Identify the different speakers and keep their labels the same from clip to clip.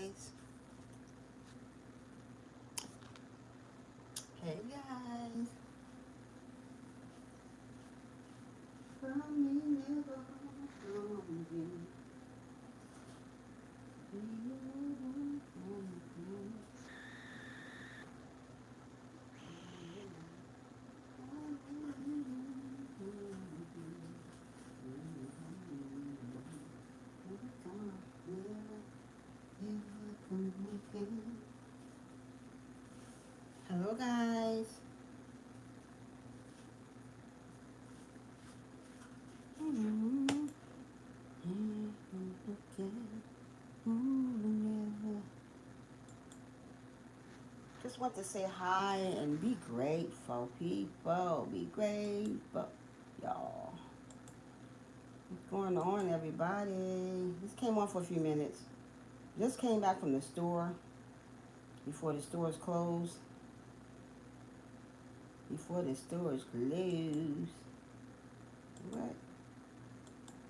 Speaker 1: guys. Hey guys. From me never from you. Hello guys. Just want to say hi and be grateful, people. Be grateful, y'all. What's going on, everybody? Just came on for a few minutes. Just came back from the store before the stores closed. Before the stores closed. What?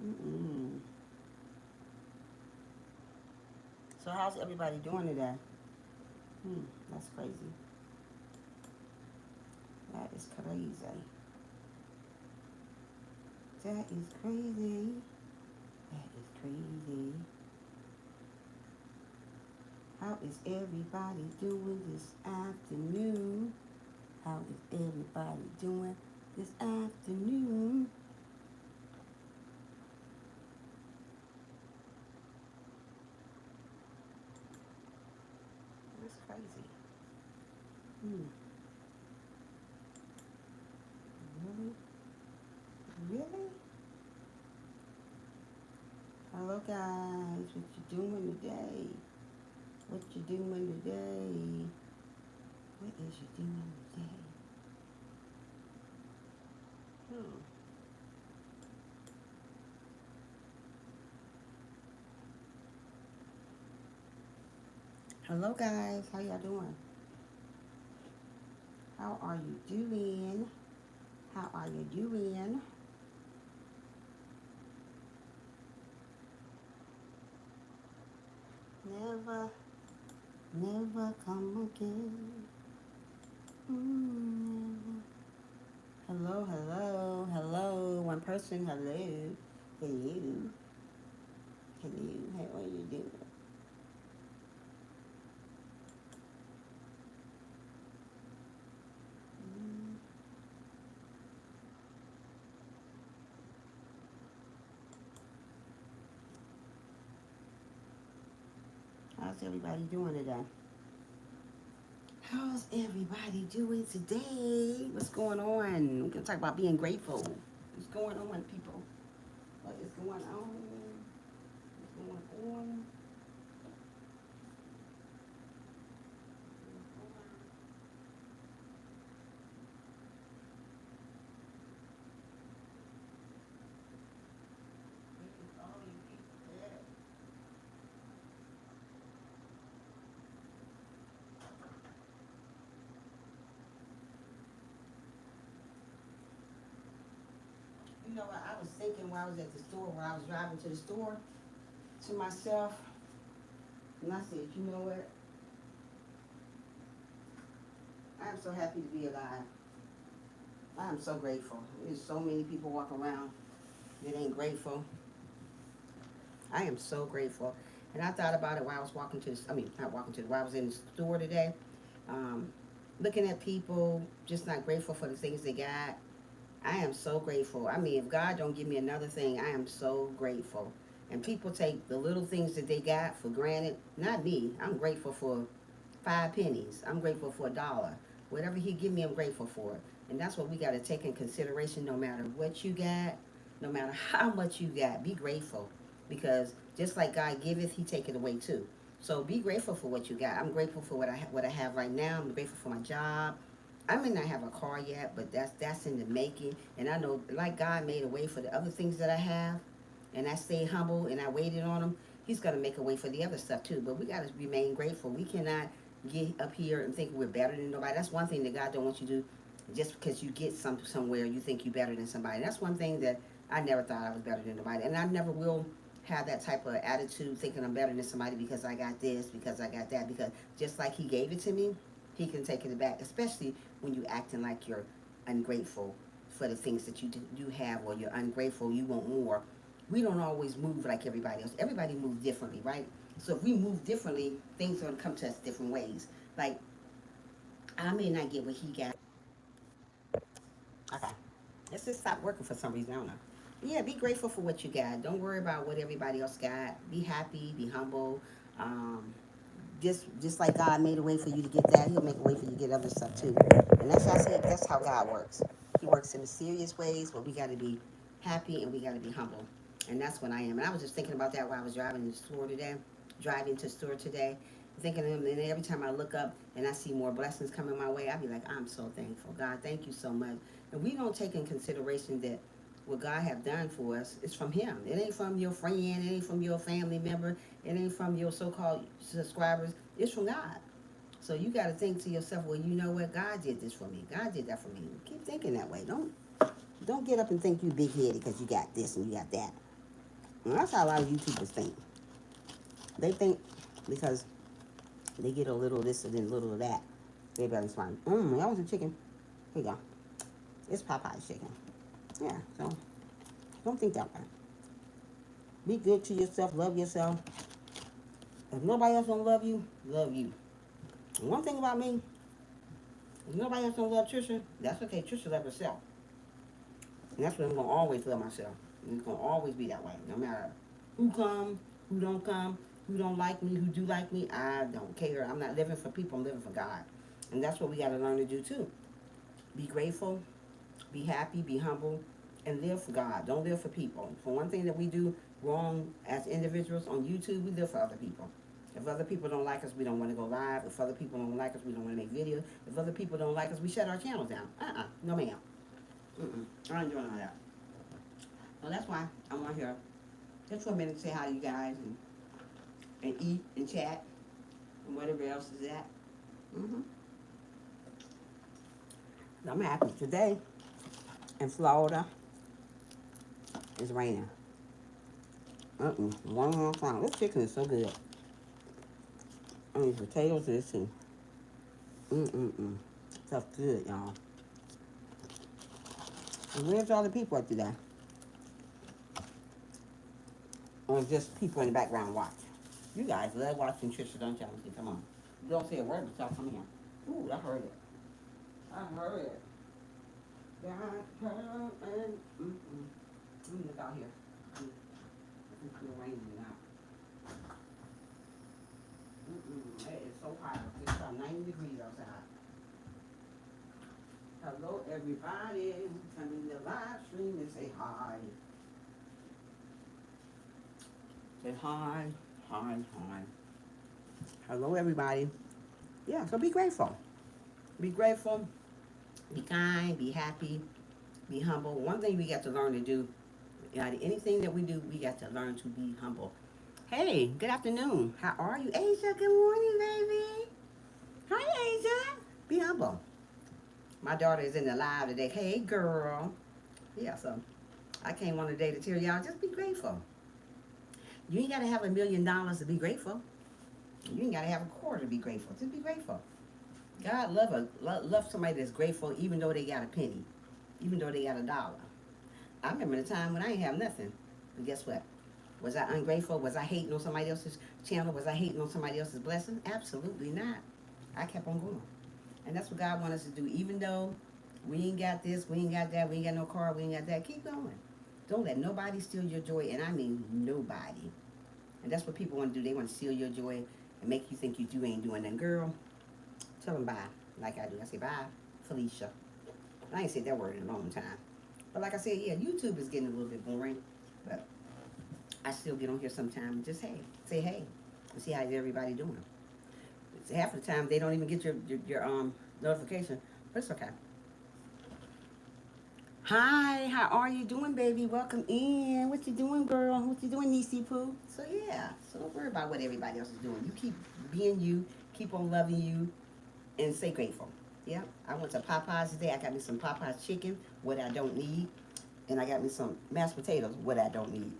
Speaker 1: Mm-mm. So how's everybody doing today? That's crazy. That is crazy. That is crazy. That is crazy. How is everybody doing this afternoon? How is everybody doing this afternoon? That's crazy. Hmm. Really? Really? Hello guys. What you doing today? What you doing today? What is you doing today? Hmm. Hello guys. How y'all doing? How are you doing? How are you doing? Never, never come again. Mm. Hello, hello, hello. One person, hello. Hello. Hello. How are you doing? Mm. How's everybody doing today? How's everybody doing today? What's going on? We're gonna talk about being grateful. What's going on, people? What is going on? What's going on? All you people there. You know what? I was thinking while I was at the store, when I was driving to the store, to myself, and I said, you know what? I am so happy to be alive. I am so grateful. There's so many people walking around that ain't grateful. I am so grateful. And I thought about it while I was walking to, not walking to, while I was in the store today, um, looking at people just not grateful for the things they got. I am so grateful. I mean, if God don't give me another thing, I am so grateful. And people take the little things that they got for granted. Not me. I'm grateful for 5 pennies. I'm grateful for $1. Whatever He give me, I'm grateful for it. And that's what we got to take in consideration. No matter what you got, no matter how much you got, be grateful, because just like God giveth, He take it away too. So be grateful for what you got. I'm grateful for what I have right now. I'm grateful for my job. I may not have a car yet, but that's in the making. And I know, like God made a way for the other things that I have, and I stayed humble and I waited on Him. He's gonna make a way for the other stuff too. But we gotta remain grateful. We cannot get up here and think we're better than nobody. That's one thing that God don't want you to do. Just because you get somewhere, you think you're better than somebody. That's one thing that I never thought I was better than nobody, and I never will have that type of attitude, thinking I'm better than somebody because I got this, because I got that, because just like he gave it to me, he can take it back, especially when you acting like you're ungrateful for the things that you do have, or you're ungrateful, you want more. We don't always move like everybody else. Everybody moves differently, right? So if we move differently, things are going to come to us different ways. Like, I may not get what he got. Okay. Let's just stop working for some reason. I don't know. Yeah, be grateful for what you got. Don't worry about what everybody else got. Be happy, be humble. Um, just like God made a way for you to get that, He'll make a way for you to get other stuff too. And that's how I say, that's how God works. He works in mysterious ways, but we got to be happy and we got to be humble. And that's what I am. And I was just thinking about that while I was driving to the store today, thinking of Him. And every time I look up and I see more blessings coming my way, I be like, I'm so thankful. God, thank you so much. And we don't take in consideration that what God have done for us is from Him. It ain't from your friend. It ain't from your family member. It ain't from your so-called subscribers. It's from God. So you got to think to yourself, well, you know what? God did this for me. God did that for me. Keep thinking that way. Don't get up and think you big-headed because you got this and you got that. And that's how a lot of YouTubers think. They think because they get a little of this and then a little of that, they better smile. That was a chicken. Here you go. It's Popeye's chicken. Yeah, so don't think that way. Be good to yourself. Love yourself. If nobody else don't love you, love you. And one thing about me, if nobody else don't love Trisha, that's okay. Trisha loves herself. And that's what I'm going to always love myself. And it's going to always be that way. No matter who come, who don't like me, who do like me, I don't care. I'm not living for people. I'm living for God. And that's what we got to learn to do too. Be grateful, be happy, be humble, and live for God. Don't live for people. For one thing that we do wrong as individuals on YouTube, we live for other people. If other people don't like us, we don't want to go live. If other people don't like us, we don't want to make videos. If other people don't like us, we shut our channels down. No ma'am. I ain't doing all that. So that's why I'm on here just for a minute to say hi to you guys and eat and chat and whatever else is that. I'm happy. Today in Florida, it's raining. One more time. This chicken is so good. And these potatoes is too. Stuff good, y'all. And where's all the people up today? Or just people in the background watch? You guys love watching Trisha, don't y'all? Come on. You don't say a word, but y'all come here. Ooh, I heard it. I heard it. Got her and let me look out here. It's still raining now. It is so hot. It's about 90 degrees outside. Hello, everybody. Come in the live stream and say hi. Say hi, hi, hi. Hello, everybody. Yeah, so be grateful. Be grateful. Be kind. Be happy. Be humble. One thing we got to learn to do, anything that we do, we got to learn to be humble. Hey, good afternoon. How are you? Asia, good morning, baby. Hi, Asia. Be humble. My daughter is in the live today. Hey, girl. Yeah, so I came on today to tell y'all, just be grateful. You ain't got to have $1 million to be grateful. You ain't got to have a quarter to be grateful. Just be grateful. God love somebody that's grateful even though they got a penny, even though they got $1. I remember the time when I ain't have nothing. But guess what? Was I ungrateful? Was I hating on somebody else's channel? Was I hating on somebody else's blessing? Absolutely not. I kept on going. And that's what God wants us to do. Even though we ain't got this, we ain't got that, we ain't got no car, we ain't got that, keep going. Don't let nobody steal your joy, and I mean nobody. And that's what people want to do. They want to steal your joy and make you think you ain't doing that. Girl, tell them bye, like I do. I say bye, Felicia. I ain't said that word in a long time. But like I said, yeah, YouTube is getting a little bit boring. But I still get on here sometime and just, hey, say hey, and see how everybody doing. It's half of the time they don't even get your notification, but it's okay. Hi, how are you doing, baby? Welcome in. What you doing, girl? What you doing, Niecy Poo? So yeah, so don't worry about what everybody else is doing. You keep being you, keep on loving you, and stay grateful. Yeah, I went to Popeyes today. I got me some Popeyes chicken, what I don't need, and I got me some mashed potatoes, what I don't need.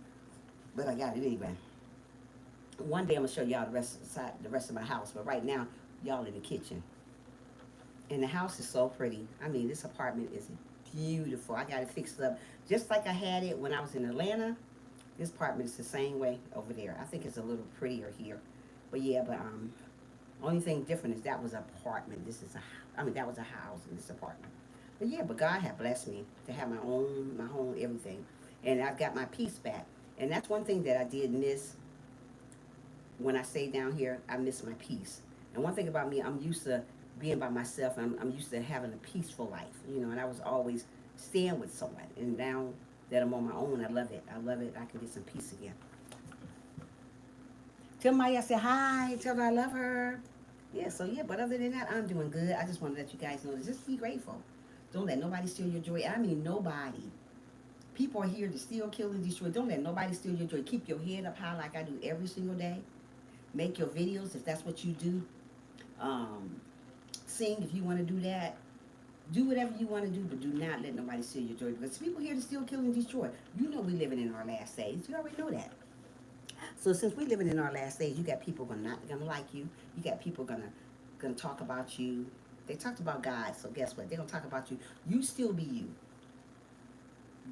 Speaker 1: but I got it anyway. One day I'm gonna show y'all the rest of my house, but right now y'all in the kitchen. And the house is so pretty. I mean, this apartment is beautiful. I got it fixed up just like I had it when I was in Atlanta. This apartment is the same way over there. I think it's a little prettier here, but yeah, but only thing different is that was an apartment. This is I mean, that was a house in this apartment. But yeah, but God had blessed me to have my home, everything, and I've got my peace back. And that's one thing that I did miss when I stay down here. I miss my peace. And one thing about me, I'm used to being by myself. I'm used to having a peaceful life, you know. And I was always staying with someone. And now that I'm on my own, I love it. I love it. I can get some peace again. Tell Maya I said hi. Tell her I love her. Yeah, so yeah, but other than that, I'm doing good. I just want to let you guys know to just be grateful. Don't let nobody steal your joy. I mean, nobody. People are here to steal, kill, and destroy. Don't let nobody steal your joy. Keep your head up high like I do every single day. Make your videos if that's what you do. Um, Sing if you want to do that. Do whatever you want to do, but do not let nobody steal your joy. Because people here to steal, kill, and destroy. You know we living in our last days. You already know that. So since we living in our last days, you got people not gonna like you. You got people gonna talk about you. They talked about God, so guess what? They're gonna talk about you. You still be you.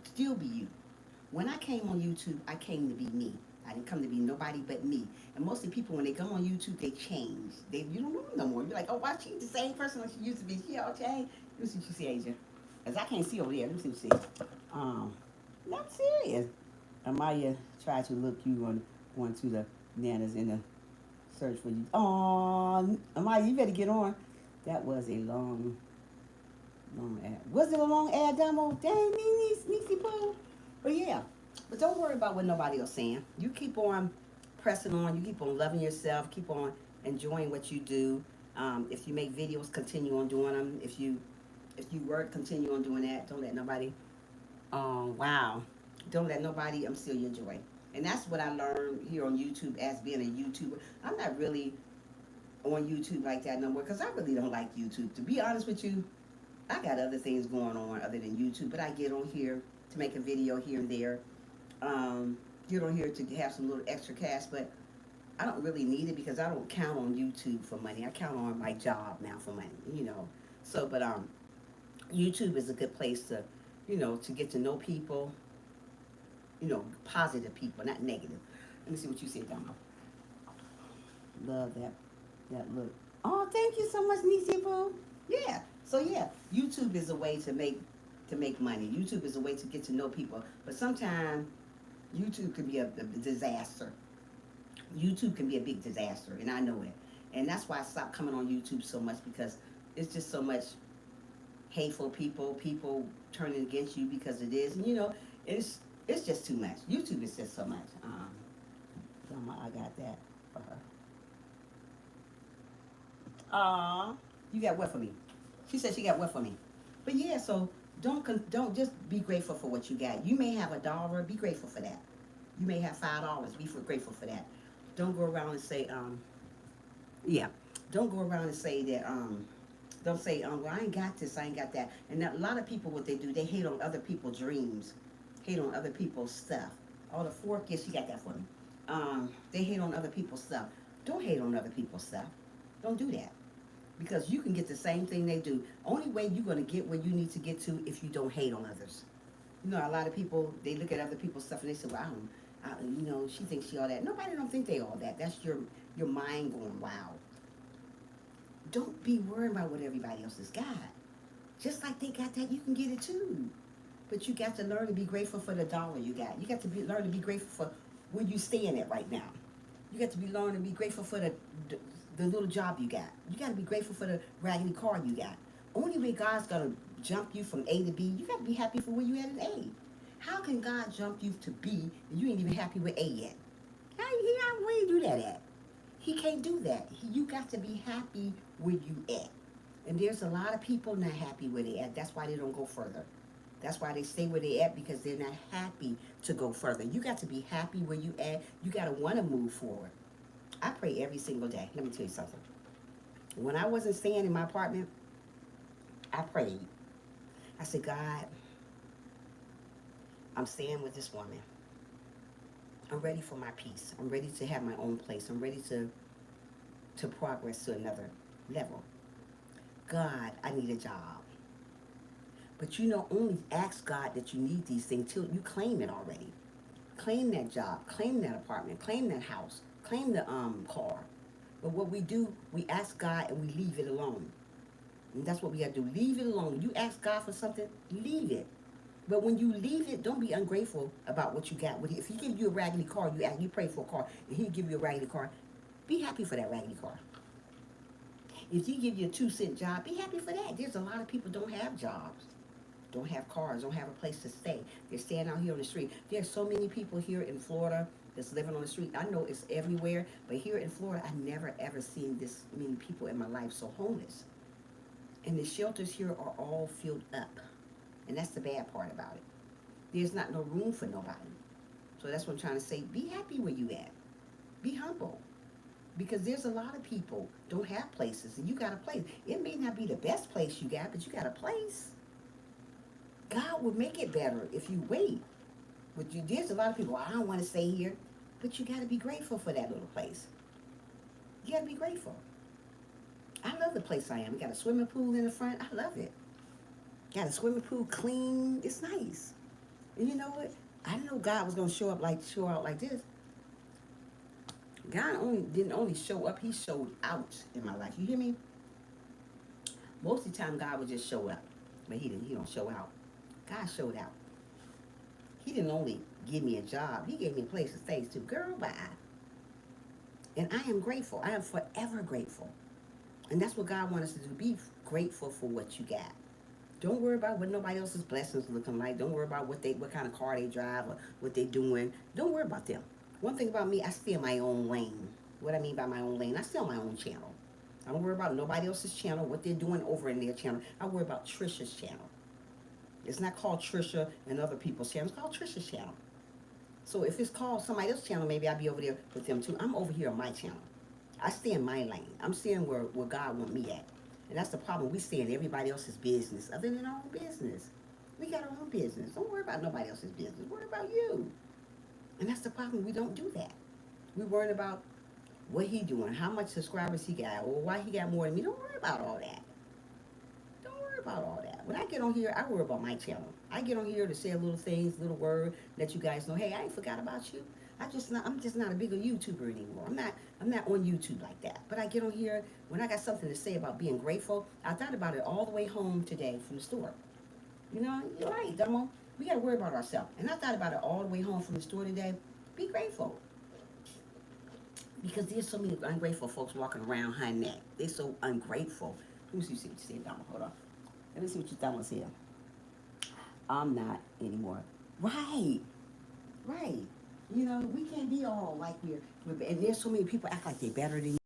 Speaker 1: Still be you. When I came on YouTube, I came to be me. I didn't come to be nobody but me. And mostly people, when they come on YouTube, they change. You don't know them no more. You're like, oh, why she the same person like she used to be? She all changed. Let me see what you see, Asia. Because I can't see over there. Let me see what you see. I'm serious. Amaya tried to look you on going to the nanas in the search for you. Oh, Amaya, you better get on. That was a long ad. Was it a long ad, Damo? Dang, Niecy Pooh. But yeah, but don't worry about what nobody else saying. You keep on pressing on. You keep on loving yourself. Keep on enjoying what you do. If you make videos, continue on doing them. If you work, continue on doing that. Don't let nobody. Wow. Don't let nobody steal your joy. And that's what I learned here on YouTube as being a YouTuber. I'm not really on YouTube like that no more because I really don't like YouTube. To be honest with you, I got other things going on other than YouTube, but I get on here to make a video here and there. Get on here to have some little extra cash, but I don't really need it because I don't count on YouTube for money. I count on my job now for money, you know. So, but YouTube is a good place to, you know, to get to know people, you know, positive people, not negative. Let me see what you said, Donna. Love that look. Oh, thank you so much, Niecy Boo. Yeah. So yeah, YouTube is a way to make money. YouTube is a way to get to know people. But sometimes YouTube can be a disaster. YouTube can be a big disaster, and I know it. And that's why I stopped coming on YouTube so much because it's just so much hateful people turning against you because it is. And you know, it's just too much. YouTube is just so much. I got that for her. You got what for me? She said she got what for me? But yeah, so don't just be grateful for what you got. You may have $1, be grateful for that. You may have $5, grateful for that. Don't go around and say yeah. Don't go around and say that don't say well I ain't got this, I ain't got that. And a lot of people what they do, they hate on other people's dreams, hate on other people's stuff. Oh, the fork, yes, she got that for me. They hate on other people's stuff. Don't hate on other people's stuff. Don't do that because you can get the same thing they do. Only way you're going to get where you need to get to if you don't hate on others. You know, a lot of people, they look at other people's stuff and they say, well, you know, she thinks she all that. Nobody don't think they all that. That's your mind going wild. Don't be worried about what everybody else has got. Just like they got that, you can get it too. But you got to learn to be grateful for the dollar you got. You got to learn to be grateful for where you staying at right now. You got to learn to be grateful for the little job you got. You got to be grateful for the raggedy car you got. Only way God's going to jump you from A to B, you got to be happy for where you at in A. How can God jump you to B and you ain't even happy with A yet? Where you do that at? He can't do that. You got to be happy where you at. And there's a lot of people not happy where they at. That's why they don't go further. That's why they stay where they at because they're not happy to go further. You got to be happy where you at. You got to want to move forward. I pray every single day. Let me tell you something. When I wasn't staying in my apartment, I prayed. I said, God, I'm staying with this woman. I'm ready for my peace. I'm ready to have my own place. I'm ready to progress to another level. God, I need a job. But you know, only ask God that you need these things till you claim it already. Claim that job, claim that apartment, claim that house, claim the car. But what we do, we ask God and we leave it alone. And that's what we have to do. Leave it alone. You ask God for something, leave it. But when you leave it, don't be ungrateful about what you got. If He give you a raggedy car, you pray for a car, and He give you a raggedy car, be happy for that raggedy car. If He give you a 2-cent job, be happy for that. There's a lot of people don't have jobs, don't have cars, don't have a place to stay. They're staying out here on the street. There's so many people here in Florida that's living on the street. I know it's everywhere, but here in Florida, I never ever seen this many people in my life so homeless. And the shelters here are all filled up. And that's the bad part about it. There's not no room for nobody. So that's what I'm trying to say. Be happy where you at. Be humble. Because there's a lot of people don't have places, and you got a place. It may not be the best place you got, but you got a place. God will make it better if you wait. But there's a lot of people, I don't want to stay here. But you got to be grateful for that little place. You got to be grateful. I love the place I am. We got a swimming pool in the front. I love it. Got a swimming pool clean. It's nice. And you know what? I didn't know God was going to show out like this. God didn't only show up, He showed out in my life. You hear me? Most of the time God would just show up. But He don't show out. God showed out. He didn't only give me a job, He gave me a place to stay too. Girl, bye. And I am grateful. I am forever grateful. And that's what God wants us to do. Be grateful for what you got. Don't worry about what nobody else's blessings looking like. Don't worry about what kind of car they drive or what they doing. Don't worry about them. One thing about me, I stay in my own lane. What I mean by my own lane, I stay on my own channel. I don't worry about nobody else's channel, what they're doing over in their channel. I worry about Trisha's channel. It's not called Trisha and other people's channel. It's called Trisha's channel. So if it's called somebody else's channel, maybe I'll be over there with them too. I'm over here on my channel. I stay in my lane. I'm staying where God want me at. And that's the problem. We stay in everybody else's business other than our own business. We got our own business. Don't worry about nobody else's business. Worry about you. And that's the problem. We don't do that. We worry about what he doing, how much subscribers he got, or why he got more than me. Don't worry about all that. Don't worry about all that. When I get on here, I worry about my channel. I get on here to say little things, little word, let you guys know, hey, I ain't forgot about you. I'm just not a bigger YouTuber anymore. I'm not on YouTube like that. But I get on here when I got something to say about being grateful. I thought about it all the way home today from the store. You know, you're right, Dumbo. We got to worry about ourselves. And I thought about it all the way home from the store today. Be grateful. Because there's so many ungrateful folks walking around behind that. They're so ungrateful. Let me see what you said, Dumbo. Hold on. Let me see what you thought was here. I'm not anymore. Right. Right. You know, we can't be all like and there's so many people act like they're better than you.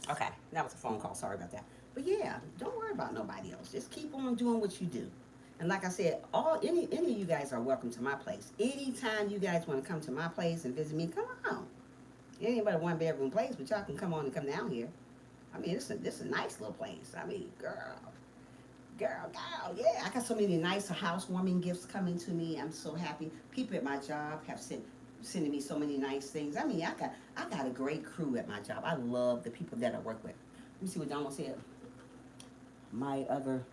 Speaker 1: Okay, that was a phone call. Sorry about that. But yeah, don't worry about nobody else. Just keep on doing what you do. And like I said, any of you guys are welcome to my place. Anytime you guys want to come to my place and visit me, come on. It ain't but a 1-bedroom place, but y'all can come on and come down here. I mean, this is a nice little place. I mean, girl, yeah. I got so many nice housewarming gifts coming to me. I'm so happy. People at my job have sending me so many nice things. I mean, I got a great crew at my job. I love the people that I work with. Let me see what Donald said. My other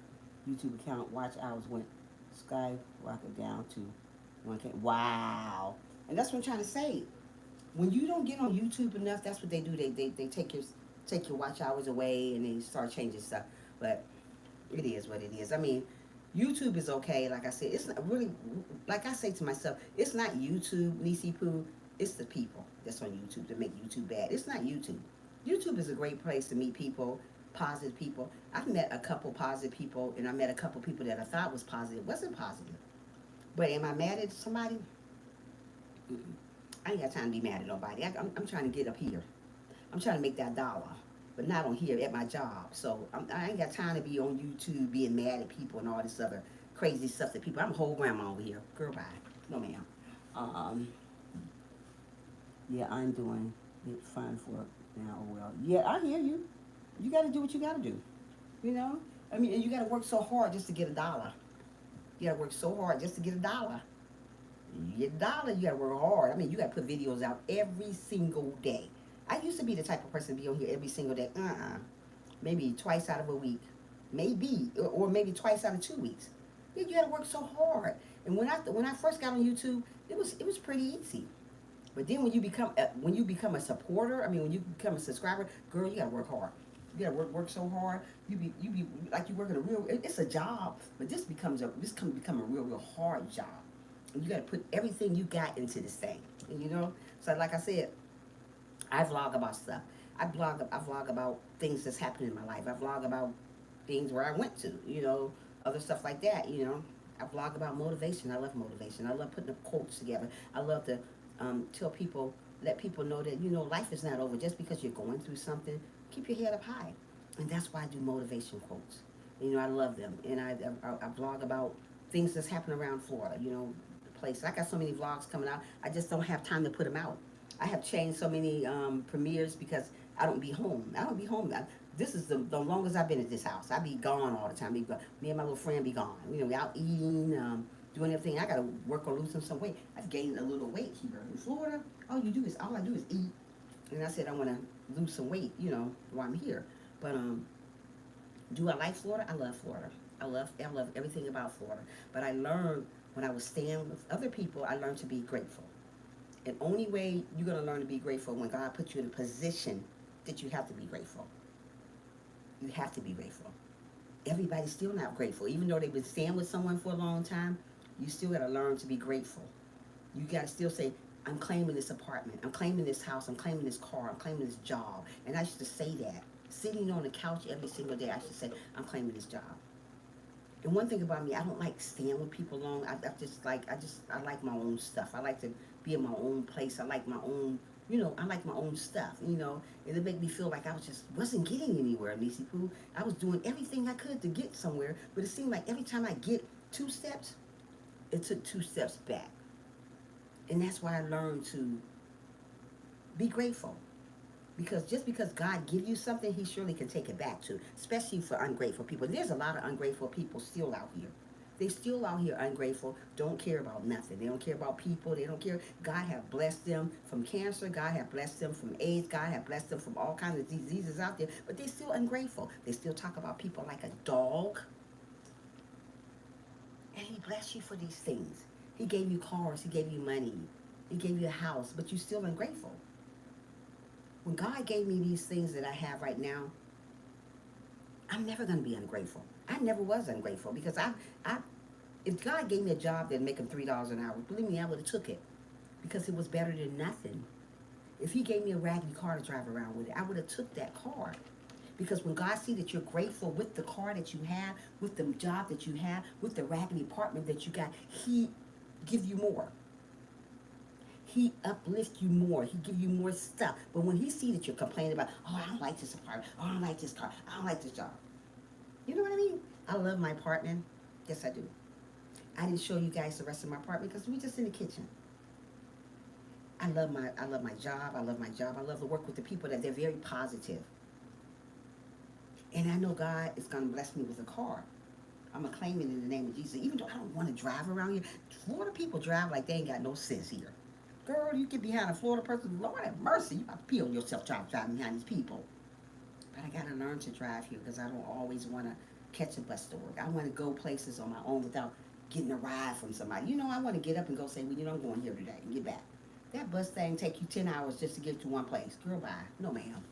Speaker 1: YouTube account watch hours went skyrocket down to 1K. Wow. And that's what I'm trying to say. When you don't get on YouTube enough, that's what they do. They take your watch hours away and they start changing stuff. But it is what it is. I mean, YouTube is okay. Like I said, it's not really, like I say to myself, it's not YouTube, Nisi Poo. It's the people that's on YouTube that make YouTube bad. It's not YouTube. YouTube is a great place to meet people, positive people. I've met a couple positive people, and I met a couple people that I thought was positive. Wasn't positive. But am I mad at somebody? Mm-mm. I ain't got time to be mad at nobody. I'm trying to get up here. I'm trying to make that dollar, but not on here at my job. So I ain't got time to be on YouTube being mad at people and all this other crazy stuff that people. I'm a whole grandma over here. Girl, bye. No, ma'am. Yeah, I'm doing it fine for now. Oh, well, yeah, I hear you. You got to do what you got to do. You know? I mean, and you got to work so hard just to get a dollar. You got to work so hard just to get a dollar. You get a dollar, you gotta work hard. I mean, you gotta put videos out every single day. I used to be the type of person to be on here every single day. Maybe twice out of a week, maybe, or maybe twice out of 2 weeks. Yeah, you gotta work so hard. And when I first got on YouTube, it was pretty easy. But then when you become a supporter, I mean, when you become a subscriber, girl, you gotta work hard. You gotta work so hard. You be like you working a real. It's a job, but this can become a real hard job. And you gotta put everything you got into this thing. And so like I said, I vlog about stuff. I vlog about things that's happening in my life. I vlog about things where I went to. Other stuff like that. I vlog about motivation. I love motivation. I love putting the quotes together. I love to tell people, let people know that life is not over just because you're going through something. Keep your head up high, and that's why I do motivation quotes. I love them, and I vlog about things that's happening around Florida. The place. I got so many vlogs coming out. I just don't have time to put them out. I have changed so many premieres because I don't be home. I don't be home. This is the longest I've been at this house. I be gone all the time. Me and my little friend be gone. We out eating, doing everything. I gotta work on losing some weight. I've gained a little weight here in Florida. All I do is eat. And I said I want to lose some weight, while I'm here. But do I like Florida? I love Florida. I love everything about Florida. But I learned when I was staying with other people, I learned to be grateful. And only way you're gonna learn to be grateful when God puts you in a position that you have to be grateful. You have to be grateful. Everybody's still not grateful. Even though they've been staying with someone for a long time, you still got to learn to be grateful. You got to still say, I'm claiming this apartment. I'm claiming this house. I'm claiming this car. I'm claiming this job. And I used to say that. Sitting on the couch every single day, I should say, I'm claiming this job. And one thing about me, I don't like staying with people long. I like my own stuff. I like to be in my own place. I like my own I like my own stuff, and it made me feel like I wasn't getting anywhere, Nisi Poo. I was doing everything I could to get somewhere, but it seemed like every time I get 2 steps, it took 2 steps back. And that's why I learned to be grateful. Because just because God gives you something, he surely can take it back too, especially for ungrateful people. There's a lot of ungrateful people still out here. They still out here ungrateful, don't care about nothing. They don't care about people. They don't care. God have blessed them from cancer. God have blessed them from AIDS. God have blessed them from all kinds of diseases out there. But they're still ungrateful. They still talk about people like a dog. And he blessed you for these things. He gave you cars. He gave you money. He gave you a house. But you're still ungrateful. When God gave me these things that I have right now, I'm never going to be ungrateful. I never was ungrateful because if God gave me a job that'd make him $3 an hour, believe me, I would have took it because it was better than nothing. If he gave me a raggedy car to drive around with, I would have took that car. Because when God sees that you're grateful with the car that you have, with the job that you have, with the raggedy apartment that you got, he give you more. He uplifts you more. He give you more stuff. But when he sees that you're complaining about, I don't like this apartment, I don't like this car, I don't like this job. You know what I mean? I love my apartment. Yes, I do. I didn't show you guys the rest of my apartment because we just in the kitchen. I love my job. I love my job. I love to work with the people that they're very positive. And I know God is going to bless me with a car. I'm going to claim it in the name of Jesus. Even though I don't want to drive around here. Florida people drive like they ain't got no sense here. Girl, you get behind a Florida person, Lord have mercy. You about to pee on yourself trying to drive behind these people. But I got to learn to drive here because I don't always want to catch a bus to work. I want to go places on my own without getting a ride from somebody. I want to get up and go say, well, I'm going here today and get back. That bus thing take you 10 hours just to get to one place. Girl, bye. No, ma'am.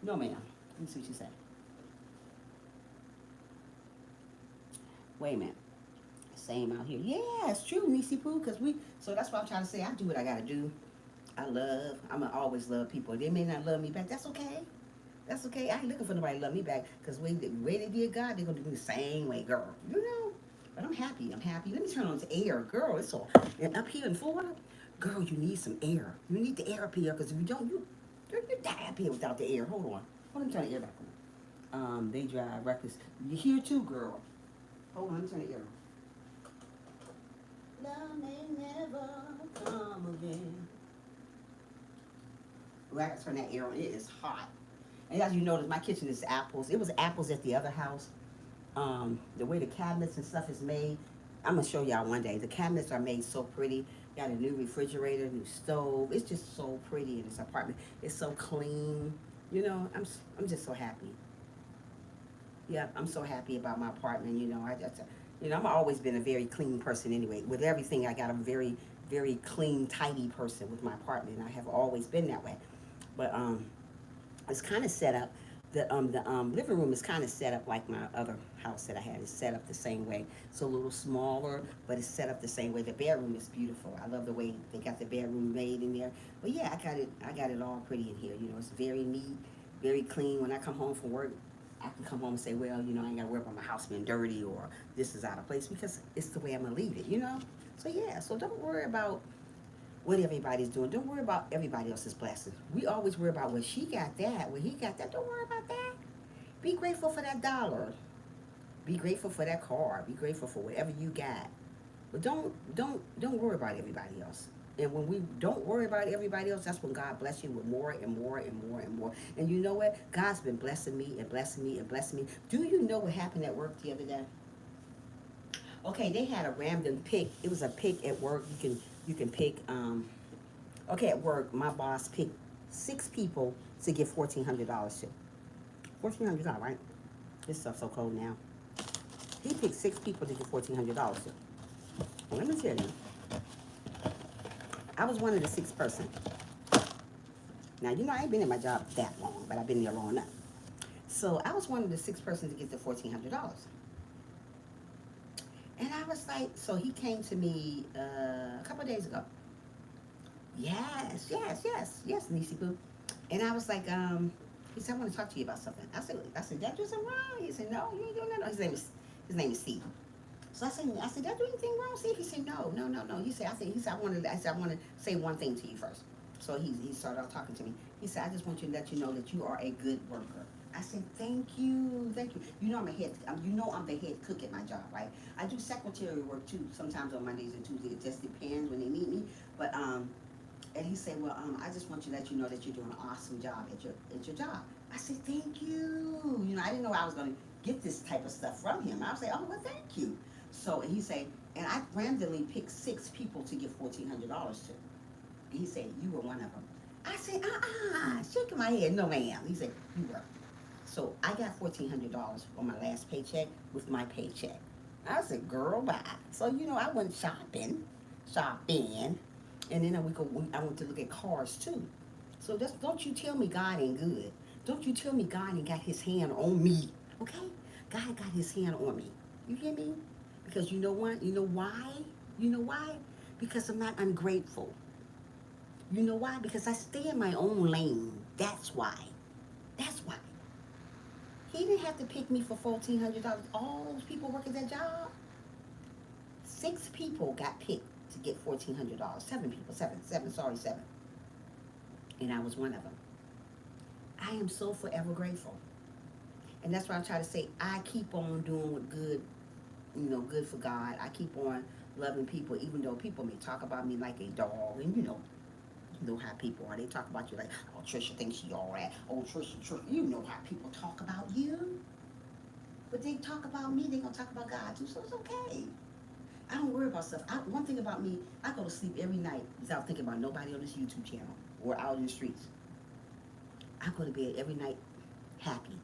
Speaker 1: No, ma'am. Let me see what you say. Wait a minute. Same out here. Yeah, it's true, Nisi Poo, so that's what I'm trying to say. I do what I got to do. I'm going to always love people. They may not love me back. That's okay. That's okay. I ain't looking for nobody to love me back because the way they did God, they're going to do me the same way, girl. But I'm happy. Let me turn on the air. Girl, it's so, and up here in Florida, girl, you need some air. You need the air up here because if you don't, you die up here without the air. Hold on. Let me turn the air back on. They drive reckless. You here too, girl. Hold on, let me turn the air on. Love may never come again. Well, I gotta turn that air on. It is hot. And as you notice, my kitchen is apples. It was apples at the other house. The way the cabinets and stuff is made, I'm gonna show y'all one day. The cabinets are made so pretty. Got a new refrigerator, new stove. It's just so pretty in this apartment. It's so clean. You know, I'm just so happy. Yeah, I'm so happy about my apartment. I've always been a very clean person anyway. With everything, I got a very, very clean, tidy person with my apartment. I have always been that way. But it's kind of set up. The living room is kind of set up like my other house that I had. It's set up the same way. It's a little smaller, but it's set up the same way. The bedroom is beautiful. I love the way they got the bedroom made in there. But yeah, I got it all pretty in here. You know, it's very neat, very clean. When I come home from work, I can come home and say, well, I ain't got to worry about my house being dirty or this is out of place because it's the way I'm gonna leave it. So yeah, so don't worry about what everybody's doing. Don't worry about everybody else's blessings. We always worry about, well, she got that, well, he got that. Don't worry about that. Be grateful for that dollar. Be grateful for that car. Be grateful for whatever you got. But don't worry about everybody else. And when we don't worry about everybody else, that's when God bless you with more and more and more and more. And you know what? God's been blessing me and blessing me and blessing me. Do you know what happened at work the other day? Okay, they had a random pick. It was a pick at work. You can pick. Okay, at work, my boss picked 6 people to give $1,400 to. $1,400, right? This stuff's so cold now. He picked 6 people to give $1,400 to. Well, let me tell you, I was one of the 6 person. Now I ain't been in my job that long, but I've been there long enough. So I was one of the 6 persons to get the $1,400. And I was like, so he came to me a couple of days ago. Yes, Nisi Boo. And I was like, he said, I want to talk to you about something. Did I do something wrong? He said, no, you ain't doing nothing. His name is Steve. So I said, did I do anything wrong, Steve? He said, no. He said, I want to say one thing to you first. So he started out talking to me. He said, I just want you to let you know that you are a good worker. I said, thank you. I'm the head cook at my job, right? I do secretary work too, sometimes on Mondays and Tuesdays. It just depends when they need me. But and he said, well, I just want you to let you know that you're doing an awesome job at your job. I said, thank you. I didn't know I was going to get this type of stuff from him. I was like, oh, well, thank you. So, and he said, and I randomly picked 6 people to give $1,400 to. And he said, you were one of them. I said, shaking my head, no ma'am. He said, you were. So I got $1,400 on my last paycheck with my paycheck. I said, girl, bye. So, I went shopping, and then I went to look at cars too. So don't you tell me God ain't good. Don't you tell me God ain't got his hand on me, okay? God got his hand on me. You hear me? Because you know what? You know why? You know why? Because I'm not ungrateful. You know why? Because I stay in my own lane. That's why. That's why. He didn't have to pick me for $1,400. All those people working that job, 6 people got picked to get $1,400. 7 people, seven. And I was one of them. I am so forever grateful. And that's why I'm trying to say, I keep on doing what good, good for God. I keep on loving people, even though people may talk about me like a dog. And you know how people are. They talk about you like, oh, Trisha thinks she all that. Oh, Trisha. You know how people talk about you. But they talk about me, they gonna talk about God too, so it's okay. I don't worry about stuff. One thing about me, I go to sleep every night without thinking about nobody on this YouTube channel or out in the streets. I go to bed every night happy.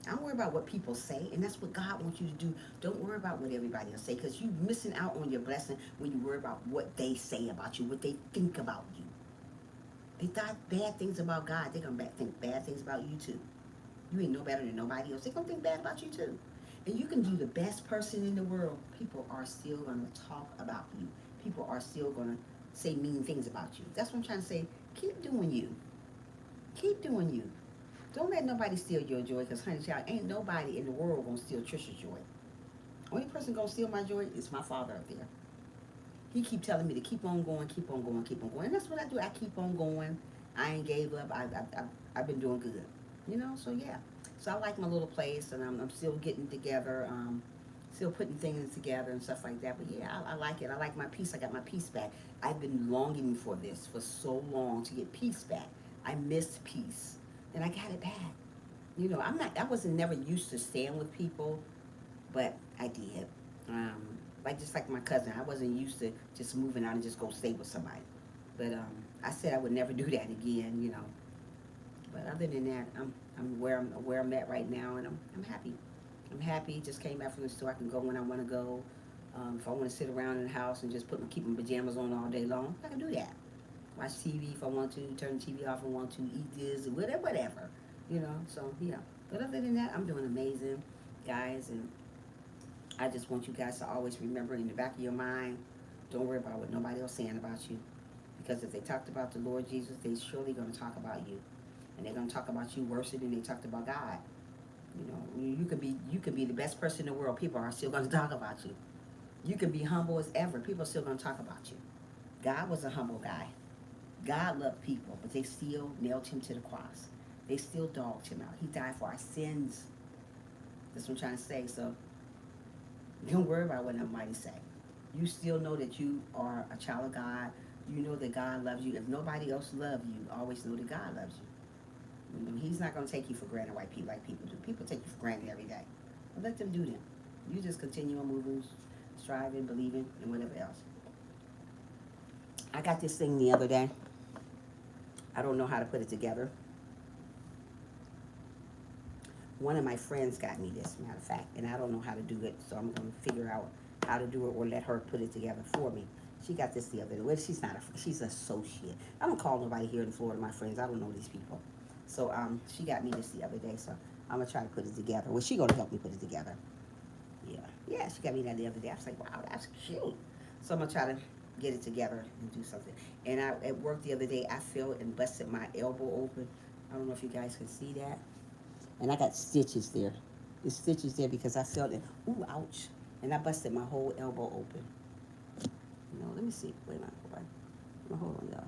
Speaker 1: I don't worry about what people say, and that's what God wants you to do. Don't worry about what everybody else say, because you're missing out on your blessing when you worry about what they say about you, what they think about you. They thought bad things about God, they're going to think bad things about you too. You ain't no better than nobody else. They're going to think bad about you too. And you can do the best person in the world. People are still going to talk about you. People are still going to say mean things about you. That's what I'm trying to say. Keep doing you. Keep doing you. Don't let nobody steal your joy, because, honey child, ain't nobody in the world going to steal Trisha's joy. Only person going to steal my joy is my father up there. He keep telling me to keep on going. And that's what I do. I keep on going. I ain't gave up. I've been doing good. So yeah. So I like my little place, and I'm still getting together, still putting things together and stuff like that. But yeah, I like it. I like my peace. I got my peace back. I've been longing for this for so long, to get peace back. I missed peace, and I got it back. I wasn't never used to staying with people, but I did. Like just like my cousin, I wasn't used to just moving out and just go stay with somebody. But I said I would never do that again, you know. But other than that, I'm where I'm at right now, and I'm happy. I'm happy. Just came back from the store. I can go when I want to go. If I want to sit around in the house and just keep my pajamas on all day long, I can do that. Watch TV if I want to. Turn the TV off if I want to. Eat this, whatever, whatever. You know. So yeah. But other than that, I'm doing amazing, guys, and I just want you guys to always remember in the back of your mind, don't worry about what nobody else saying about you. Because if they talked about the Lord Jesus, they surely going to talk about you. And they're going to talk about you worse than they talked about God. You know, you can be the best person in the world. People are still going to talk about you. You can be humble as ever. People are still going to talk about you. God was a humble guy. God loved people, but they still nailed him to the cross. They still dogged him out. He died for our sins. That's what I'm trying to say. So don't worry about what nobody say. You still know that you are a child of God. You know that God loves you. If nobody else loves you, always know that God loves you. You know, he's not going to take you for granted like people do. People take you for granted every day. But let them do them. You just continue on moving, striving, believing, and whatever else. I got this thing the other day. I don't know how to put it together. One of my friends got me this, matter of fact, and I don't know how to do it, so I'm going to figure out how to do it or let her put it together for me. She got this the other day. Well, she's an associate. I don't call nobody here in Florida my friends. I don't know these people. So she got me this the other day, so I'm going to try to put it together. Well, she going to help me put it together. Yeah, she got me that the other day. I was like, wow, that's cute. So I'm going to try to get it together and do something. And at work the other day, I fell and busted my elbow open. I don't know if you guys can see that. And I got stitches there. There's stitches there because I felt it. Ooh, ouch. And I busted my whole elbow open. Let me see. Wait a minute. Hold on, y'all.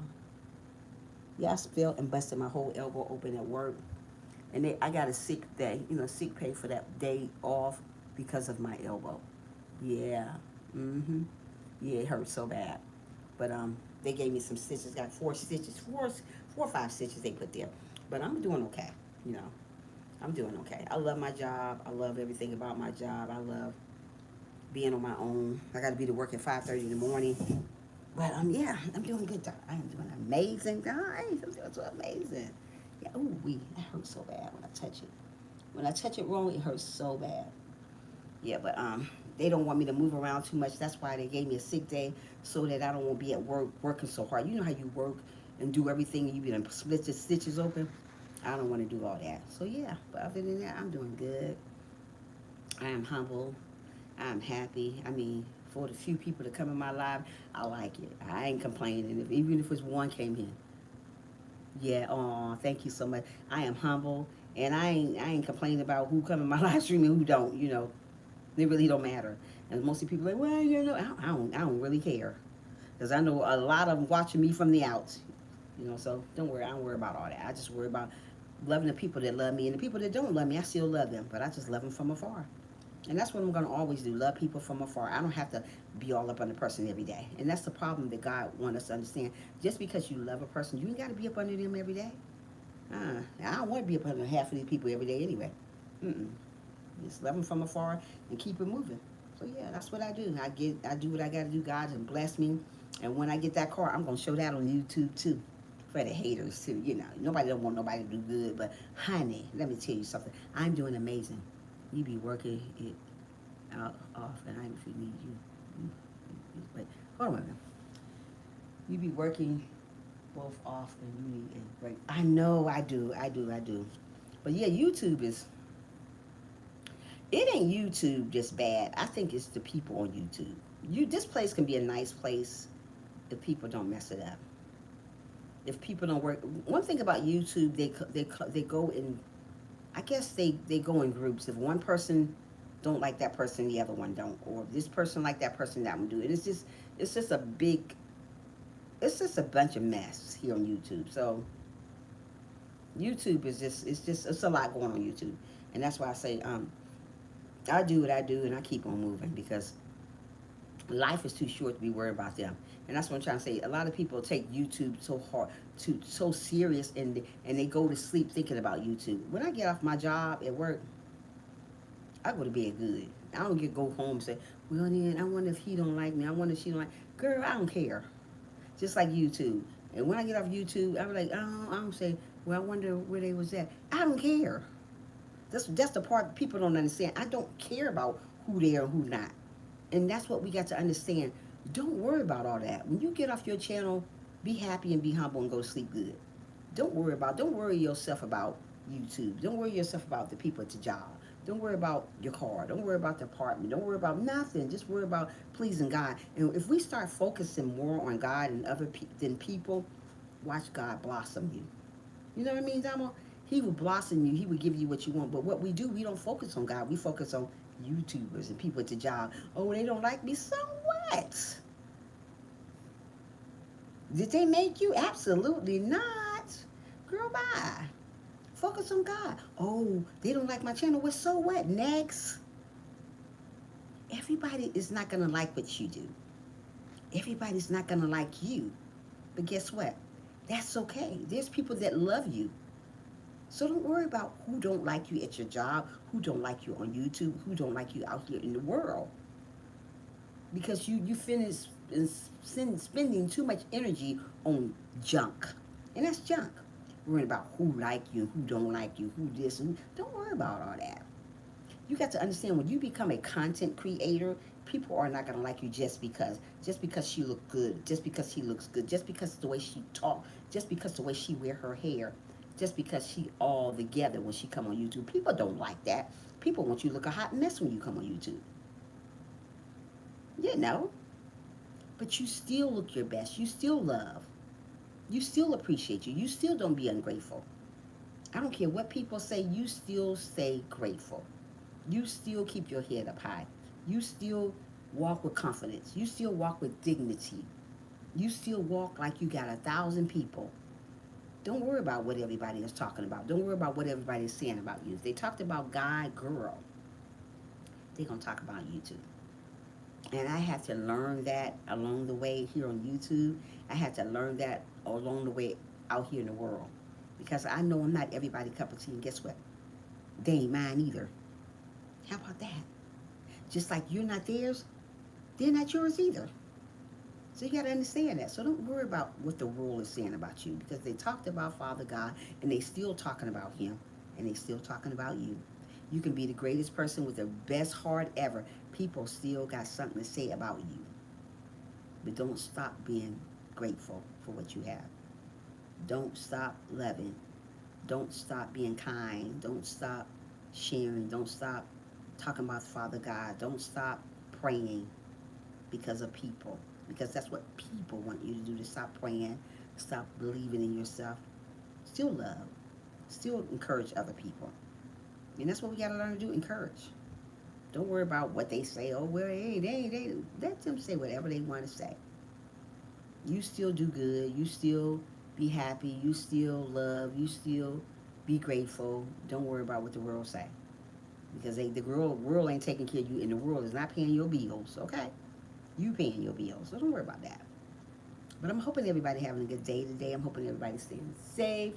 Speaker 1: Yeah, I felt and busted my whole elbow open at work. And I got a sick day, sick pay for that day off because of my elbow. Yeah. Mm-hmm. Yeah, it hurt so bad. But they gave me some stitches. Got 4 or 5 stitches they put there. But I'm doing okay, you know. I'm doing okay. I love my job. I love everything about my job. I love being on my own. I got to be to work at 5:30 in the morning. But yeah, I'm doing good. I am doing amazing, guys. I'm doing so amazing. Yeah. Ooh, that hurts so bad when I touch it. When I touch it wrong, it hurts so bad. Yeah, but they don't want me to move around too much. That's why they gave me a sick day so that I don't want to be at work working so hard. You know how you work and do everything and you be done split the stitches open. I don't want to do all that. So yeah, but other than that, I'm doing good. I am humble. I'm happy. I mean, for the few people that come in my life, I like it. I ain't complaining. Even if it's one came in. Yeah, thank you so much. I am humble and I ain't complaining about who come in my live stream and who don't, They really don't matter. And most of the people are like, well, I don't really care. Because I know a lot of them watching me from the outs. So don't worry. I don't worry about all that. I just worry about loving the people that love me. And the people that don't love me, I still love them. But I just love them from afar. And that's what I'm going to always do, love people from afar. I don't have to be all up on the person every day. And that's the problem that God wants us to understand. Just because you love a person, you ain't got to be up under them every day. I don't want to be up under half of these people every day anyway. Just love them from afar and keep it moving. So yeah, that's what I do. I do what I got to do. God has blessed me. And when I get that car, I'm going to show that on YouTube too. For the haters too, Nobody don't want nobody to do good. But honey, let me tell you something. I'm doing amazing. You be working it out off, and I if you need wait, hold on a minute. You be working both off, and you need a break. I know, I do. But yeah, it ain't YouTube just bad. I think it's the people on YouTube. This place can be a nice place if people don't mess it up. If people don't work, one thing about YouTube, they go in. I guess they go in groups. If one person don't like that person, the other one don't, or this person like that person, that one do. And it's just a bunch of mess here on YouTube. So YouTube is it's a lot going on YouTube, and that's why I say I do what I do and I keep on moving because life is too short to be worried about them. And that's what I'm trying to say. A lot of people take YouTube so serious and they go to sleep thinking about YouTube. When I get off my job at work, I go to bed good. I don't get go home and say, well then, I wonder if he don't like me. I wonder if she don't like. Girl, I don't care. Just like YouTube. And when I get off YouTube, I'm like, I don't say, well, I wonder where they was at. I don't care. That's the part people don't understand. I don't care about who they are and who not. And that's what we got to understand. Don't worry about all that. When you get off your channel, be happy and be humble and go to sleep good. Don't worry yourself about YouTube. Don't worry yourself about the people at the job. Don't worry about your car. Don't worry about the apartment. Don't worry about nothing. Just worry about pleasing God. And if we start focusing more on God and than people, watch God blossom you. You know what I mean, Damo? He will blossom you. He will give you what you want. But what we do, we don't focus on God. We focus on YouTubers and people at the job. Oh, they don't like me. So what? Did they make you? Absolutely not. Girl, bye. Focus on God. Oh, they don't like my channel. Well, so what? Next. Everybody is not going to like what you do. Everybody's not going to like you. But guess what? That's okay. There's people that love you. So don't worry about who don't like you at your job, who don't like you on YouTube, who don't like you out here in the world. Because you finish spending too much energy on junk. And that's junk. Worrying about who like you, who don't like you, who this, and don't worry about all that. You got to understand when you become a content creator, people are not going to like you just because she look good, just because he looks good, just because the way she talk, just because the way she wear her hair, just because she all together when she come on YouTube. People don't like that. People want you to look a hot mess when you come on YouTube. You know, but you still look your best. You still love. You still appreciate you. You still don't be ungrateful. I don't care what people say. You still stay grateful. You still keep your head up high. You still walk with confidence. You still walk with dignity. You still walk like you got 1,000 people. Don't worry about what everybody is talking about. Don't worry about what everybody is saying about you. If they talked about guy, girl, they're going to talk about you too. And I had to learn that along the way here on YouTube. I had to learn that along the way out here in the world. Because I know I'm not everybody's cup of tea. And guess what? They ain't mine either. How about that? Just like you're not theirs, they're not yours either. So you got to understand that. So don't worry about what the world is saying about you. Because they talked about Father God and they still talking about him. And they still talking about you. You can be the greatest person with the best heart ever. People still got something to say about you. But don't stop being grateful for what you have. Don't stop loving. Don't stop being kind. Don't stop sharing. Don't stop talking about Father God. Don't stop praying because of people. Because that's what people want you to do, to stop praying, stop believing in yourself. Still love. Still encourage other people. And that's what we got to learn to do, encourage. Don't worry about what they say. Oh, well, hey, they let them say whatever they want to say. You still do good. You still be happy. You still love. You still be grateful. Don't worry about what the world say. Because the world ain't taking care of you, and the world is not paying your bills, okay? You paying your bills, so don't worry about that. But I'm hoping everybody having a good day today. I'm hoping everybody staying safe.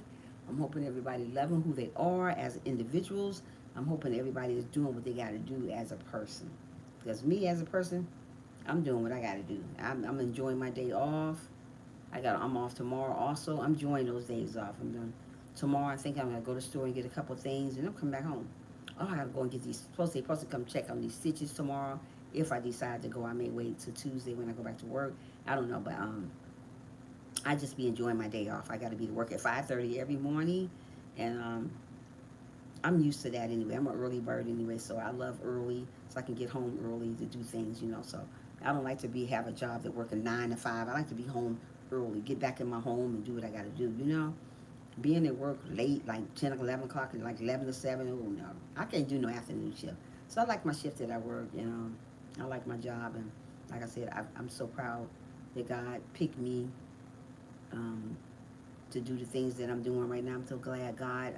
Speaker 1: I'm hoping everybody loving who they are as individuals. I'm hoping everybody is doing what they got to do as a person. Because me as a person, I'm doing what I got to do. I'm enjoying my day off. I'm off tomorrow also. I'm enjoying those days off. I'm doing tomorrow. I think I'm gonna go to the store and get a couple things, and I'm coming back home. Oh, I gotta go and get these. Supposed to come check on these stitches tomorrow. If I decide to go, I may wait till Tuesday when I go back to work. I don't know, but I just be enjoying my day off. I got to be to work at 5:30 every morning, and I'm used to that anyway. I'm an early bird anyway, so I love early, so I can get home early to do things, you know. So I don't like to have a job that working 9 to 5. I like to be home early, get back in my home and do what I got to do, you know. Being at work late, like 10 or 11 o'clock, and like 11 to 7, oh no, I can't do no afternoon shift. So I like my shift that I work, you know. I like my job, and like I said, I'm so proud that God picked me to do the things that I'm doing right now. I'm so glad God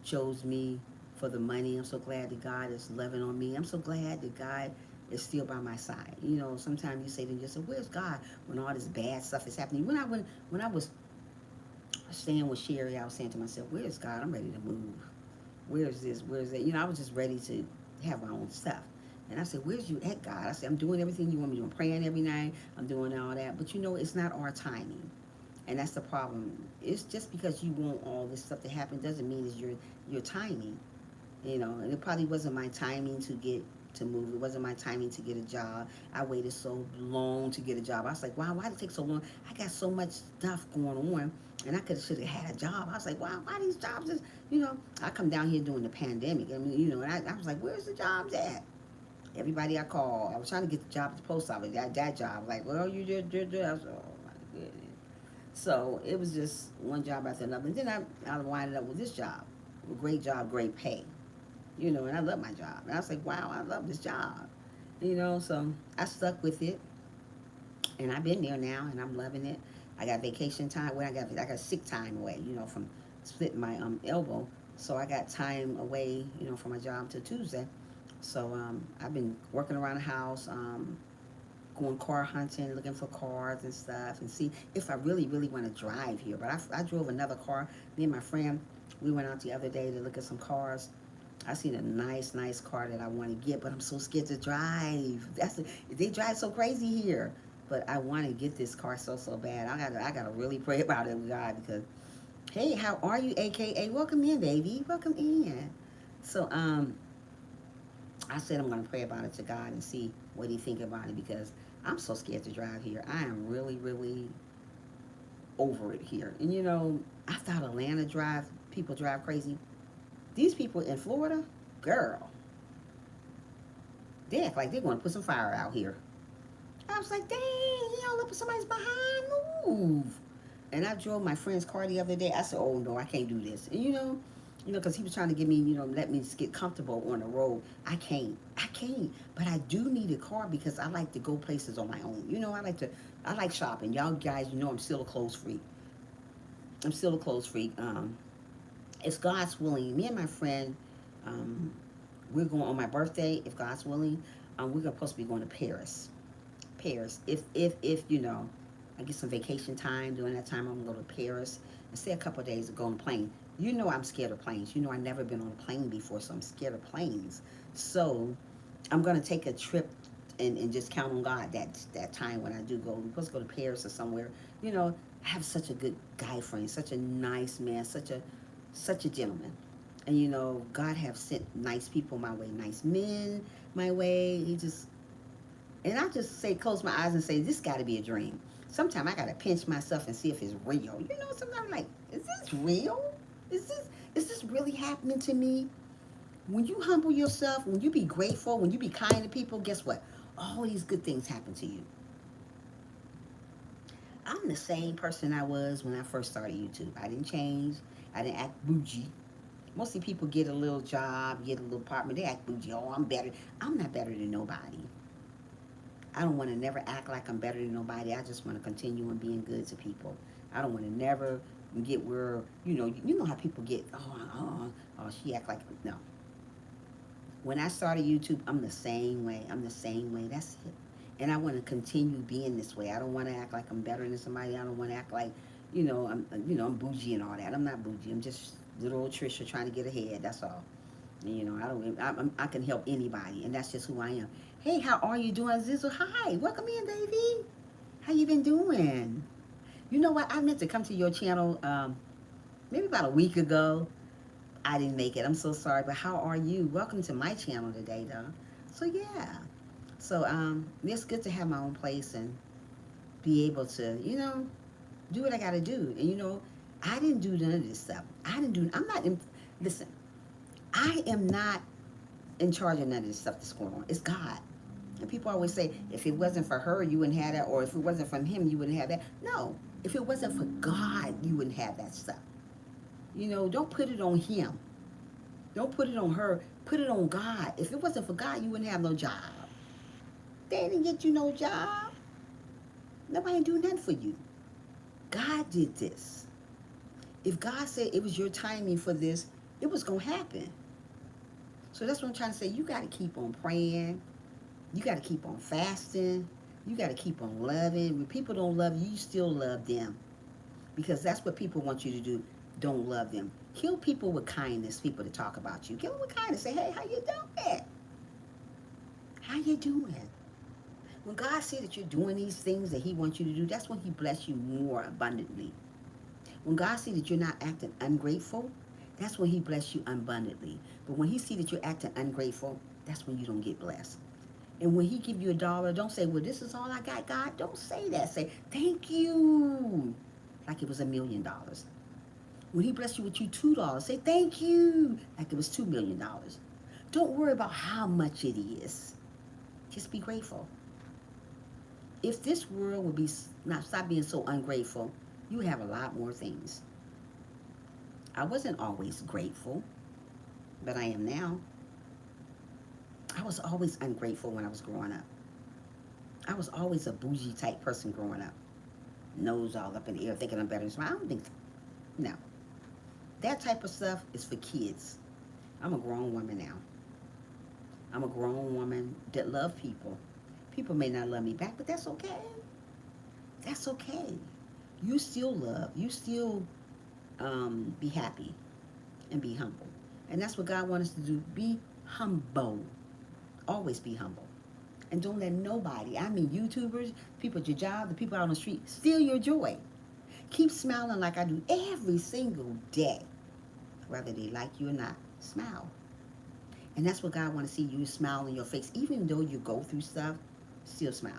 Speaker 1: chose me for the money. I'm so glad that God is loving on me. I'm so glad that God is still by my side. You know, sometimes you say to yourself, where's God when all this bad stuff is happening? When I was staying with Sherry, I was saying to myself, where's God? I'm ready to move. Where's this? Where's that? You know, I was just ready to have my own stuff. And I said, where's you at, God? I said, I'm doing everything you want me to do. I'm praying every night. I'm doing all that. But you know, it's not our timing. And that's the problem. It's just because you want all this stuff to happen doesn't mean it's your timing. You know, and it probably wasn't my timing to get to move. It wasn't my timing to get a job. I waited so long to get a job. I was like, wow, why did it take so long? I got so much stuff going on, and I could should have had a job. I was like, wow, why these jobs is, you know, I come down here during the pandemic. I mean, you know, and I was like, where's the jobs at? Everybody I called, I was trying to get the job at the post office. That job, like, well, you did. I was like, oh my goodness. So it was just one job after another. And then I winded up with this job. Great job, great pay. You know, and I love my job. And I was like, wow, I love this job. You know, so I stuck with it. And I've been there now, and I'm loving it. I got vacation time. Well, I got sick time away, you know, from splitting my elbow. So I got time away, you know, from my job till Tuesday. So I've been working around the house, going car hunting, looking for cars and stuff, and see if I really, really want to drive here. But I drove another car. Me and my friend, we went out the other day to look at some cars. I seen a nice car that I want to get, but I'm so scared to drive. They drive so crazy here. But I want to get this car so bad. I gotta really pray about it with God because, hey, how are you? AKA, welcome in, baby. Welcome in. So I said I'm gonna pray about it to God and see what He think about it because I'm so scared to drive here. I am really, really over it here. And you know, I thought Atlanta people drive crazy. These people in Florida, girl, they act like they're going to put some fire out here. I was like, dang, y'all up somebody's behind, move. And I drove my friend's car the other day. I said, oh no, I can't do this. And you know, because he was trying to get me, you know, let me just get comfortable on the road. I can't. But I do need a car because I like to go places on my own. You know, I like shopping. Y'all guys, you know, I'm still a clothes freak. It's God's willing. Me and my friend, um, we're going on my birthday, if God's willing. We're supposed to be going to Paris. Paris. If you know, I get some vacation time during that time, I'm gonna go to Paris and stay a couple of days and go on a plane. You know I'm scared of planes. You know I've never been on a plane before, so I'm scared of planes. So I'm gonna take a trip and just count on God that time when I do go. We're supposed to go to Paris or somewhere. You know, I have such a good guy friend, such a nice man, such a gentleman. And you know, God have sent nice people my way, nice men my way. And I just say, close my eyes and say, this got to be a dream. Sometimes I got to pinch myself and see if it's real. You know, sometimes I'm like, is this real? Is this really happening to me? When you humble yourself, when you be grateful, when you be kind to people, guess what? All these good things happen to you. I'm the same person I was when I first started YouTube. I didn't change. I didn't act bougie. Mostly people get a little job, get a little apartment, they act bougie. Oh, I'm better. I'm not better than nobody. I don't want to never act like I'm better than nobody. I just want to continue on being good to people. I don't want to never get where, you know how people get, she act like, no. When I started YouTube, I'm the same way. That's it. And I want to continue being this way. I don't want to act like I'm better than somebody. I don't want to act like, I'm bougie and all that. I'm not bougie. I'm just little old Trisha trying to get ahead. That's all. I can help anybody, and that's just who I am. Hey, how are you doing, Zizzle? Hi, welcome in, baby. How you been doing? You know what? I meant to come to your channel maybe about a week ago. I didn't make it. I'm so sorry, but how are you? Welcome to my channel today, though. So yeah. So it's good to have my own place and be able to, do what I got to do. And I didn't do none of this stuff. Listen, I am not in charge of none of this stuff that's going on. It's God. And people always say, if it wasn't for her, you wouldn't have that, or if it wasn't from him, you wouldn't have that. No, if it wasn't for God, you wouldn't have that stuff. Don't put it on him. Don't put it on her. Put it on God. If it wasn't for God, you wouldn't have no job. They didn't get you no job. Nobody do nothing for you. God did this. If God said it was your timing for this, it was going to happen. So that's what I'm trying to say. You got to keep on praying. You got to keep on fasting. You got to keep on loving. When people don't love you, you still love them. Because that's what people want you to do. Don't love them. Kill people with kindness, people to talk about you. Kill them with kindness. Say, hey, how you doing? How you doing? When God sees that you're doing these things that he wants you to do, that's when he bless you more abundantly. When God sees that you're not acting ungrateful, that's when he bless you abundantly. But when he sees that you're acting ungrateful, that's when you don't get blessed. And when he give you $1, don't say, well, this is all I got, God. Don't say that. Say, thank you. Like it was $1,000,000. When he bless you with you $2, say, thank you. Like it was $2,000,000. Don't worry about how much it is. Just be grateful. If this world would be not stop being so ungrateful, you would have a lot more things. I wasn't always grateful, but I am now. I was always ungrateful when I was growing up. I was always a bougie type person growing up. Nose all up in the air, thinking I'm better than somebody. I don't think so. No. That type of stuff is for kids. I'm a grown woman now. I'm a grown woman that love people. People may not love me back, but that's okay. That's okay. You still love. You still be happy and be humble. And that's what God wants us to do. Be humble. Always be humble. And don't let nobody, I mean YouTubers, people at your job, the people out on the street, steal your joy. Keep smiling like I do every single day. Whether they like you or not, smile. And that's what God wants to see, you smile on your face. Even though you go through stuff, still smile.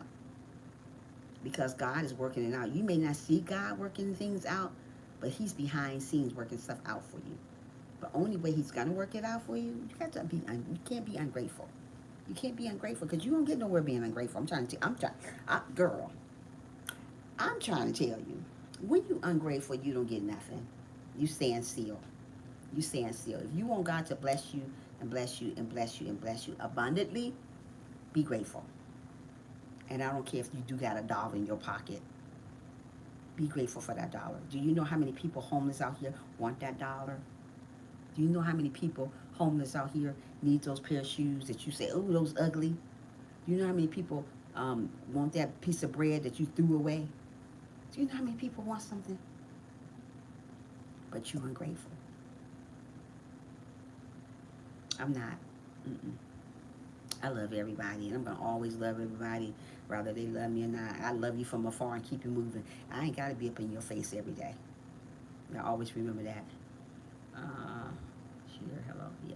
Speaker 1: Because God is working it out. You may not see God working things out, but he's behind scenes working stuff out for you. The only way he's going to work it out for you, you can't be ungrateful. You can't be ungrateful because you don't get nowhere being ungrateful. I'm trying, girl, I'm trying to tell you, when you ungrateful, you don't get nothing. You stand still. You stand still. If you want God to bless you and bless you and bless you and bless you abundantly, be grateful. And I don't care if you do got $1 in your pocket. Be grateful for that $1. Do you know how many people homeless out here want that $1? Do you know how many people homeless out here need those pair of shoes that you say, oh, those ugly? Do you know how many people want that piece of bread that you threw away? Do you know how many people want something? But you're ungrateful. I'm not. Mm-mm. I love everybody, and I'm going to always love everybody, whether they love me or not. I love you from afar and keep you moving. I ain't got to be up in your face every day. I always remember that. Sure, hello, yeah.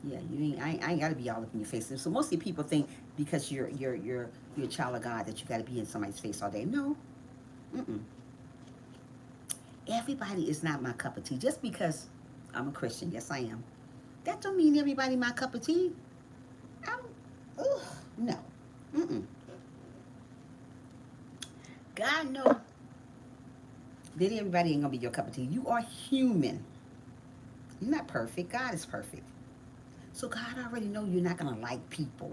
Speaker 1: Yeah, I ain't got to be all up in your face. So mostly people think because you're a child of God that you got to be in somebody's face all day. No. Mm-mm. Everybody is not my cup of tea. Just because I'm a Christian, yes I am, that don't mean everybody my cup of tea. No. Mm-mm. God knows that everybody ain't gonna be your cup of tea. You are human. You're not perfect. God is perfect. So God already know you're not gonna like people.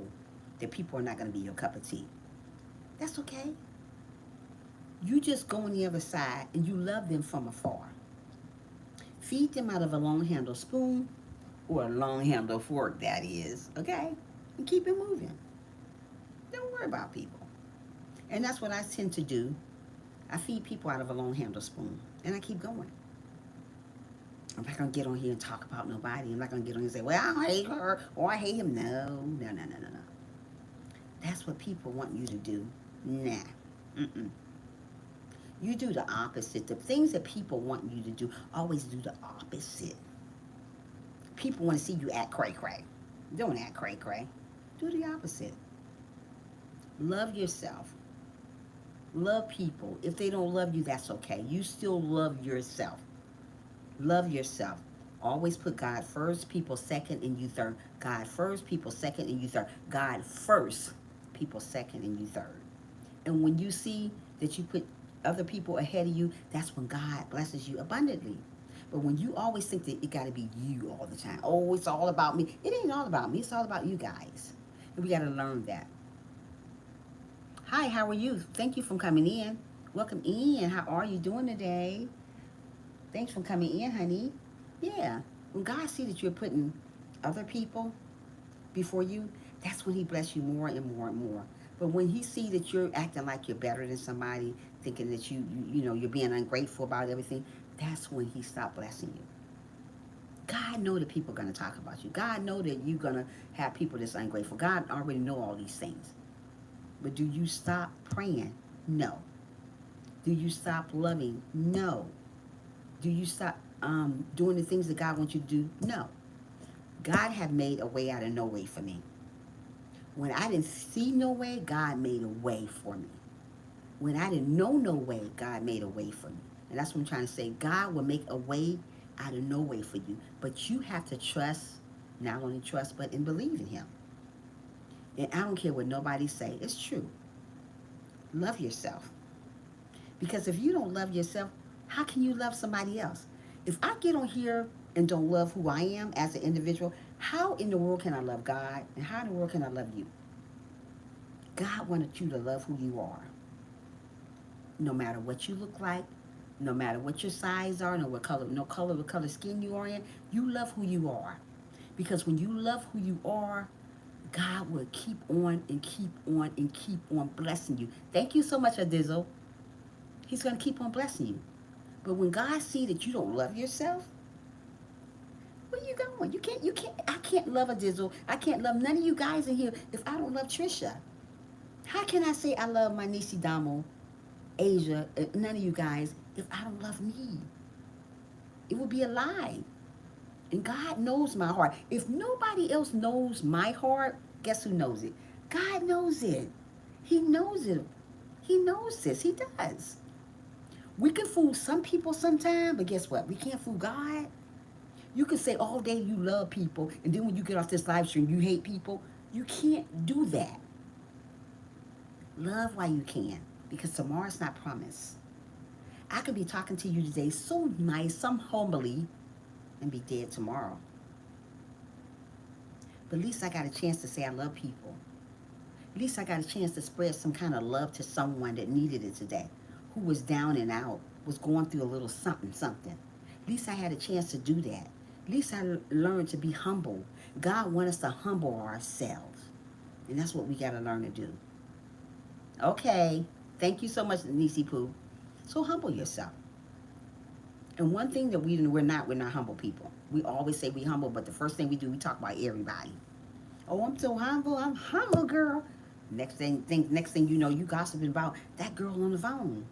Speaker 1: That people are not gonna be your cup of tea. That's okay. You just go on the other side and you love them from afar. Feed them out of a long handle spoon or a long handle fork, that is. Okay? And keep it moving. Don't worry about people. And that's what I tend to do. I feed people out of a long handle spoon. And I keep going. I'm not going to get on here and talk about nobody. I'm not going to get on here and say, well, I hate her or I hate him. No. That's what people want you to do. Nah. Mm-mm. You do the opposite. The things that people want you to do, always do the opposite. People want to see you act cray-cray. Don't act cray-cray. Do the opposite. Love yourself. Love people. If they don't love you, that's okay. You still love yourself. Love yourself. Always put God first, people second, and you third. God first, people second, and you third. God first, people second, and you third. And when you see that you put other people ahead of you, that's when God blesses you abundantly. But when you always think that it got to be you all the time, oh, it's all about me. It ain't all about me. It's all about you guys. And we got to learn that. Hi, how are you? Thank you for coming in. Welcome in. How are you doing today? Thanks for coming in, honey. Yeah. When God sees that you're putting other people before you, that's when he bless you more and more and more. But when he sees that you're acting like you're better than somebody, thinking that you're being ungrateful about everything, that's when he stopped blessing you. God know that people are going to talk about you. God know that you're going to have people that's ungrateful. God already know all these things. But do you stop praying? No. Do you stop loving? No. Do you stop doing the things that God wants you to do? No. God had made a way out of no way for me. When I didn't see no way, God made a way for me. When I didn't know no way, God made a way for me. And that's what I'm trying to say. God will make a way out of no way for you. But you have to trust, not only trust, but and believe in him. And I don't care what nobody say. It's true. Love yourself. Because if you don't love yourself, how can you love somebody else? If I get on here and don't love who I am as an individual, how in the world can I love God? And how in the world can I love you? God wanted you to love who you are. No matter what you look like, no matter what your size are, no what color skin you are in, you love who you are. Because when you love who you are, God will keep on and keep on and keep on blessing you. Thank you so much, Adizzle. He's going to keep on blessing you. But when God sees that you don't love yourself, where you going? I can't love Adizzle. I can't love none of you guys in here if I don't love Trisha. How can I say I love my niece Damo, Asia, none of you guys, if I don't love me? It would be a lie. And God knows my heart. If nobody else knows my heart, guess who knows it? God knows it. He knows it. He knows this. He does. We can fool some people sometime, but guess what? We can't fool God. You can say all day you love people, and then when you get off this live stream, you hate people. You can't do that. Love while you can, because tomorrow's not promised. I could be talking to you today so nice, some humbly, and be dead tomorrow. But at least I got a chance to say I love people. At least I got a chance to spread some kind of love to someone that needed it today, who was down and out, was going through a little something, something. At least I had a chance to do that. At least I learned to be humble. God wants us to humble ourselves. And that's what we got to learn to do. Okay. Thank you so much, Nisi Poo. So humble yourself. And one thing that we're not humble people. We always say we humble, but the first thing we do, we talk about everybody. Oh, I'm so humble. I'm humble, girl. Next thing you know, you gossiping about that girl on the phone.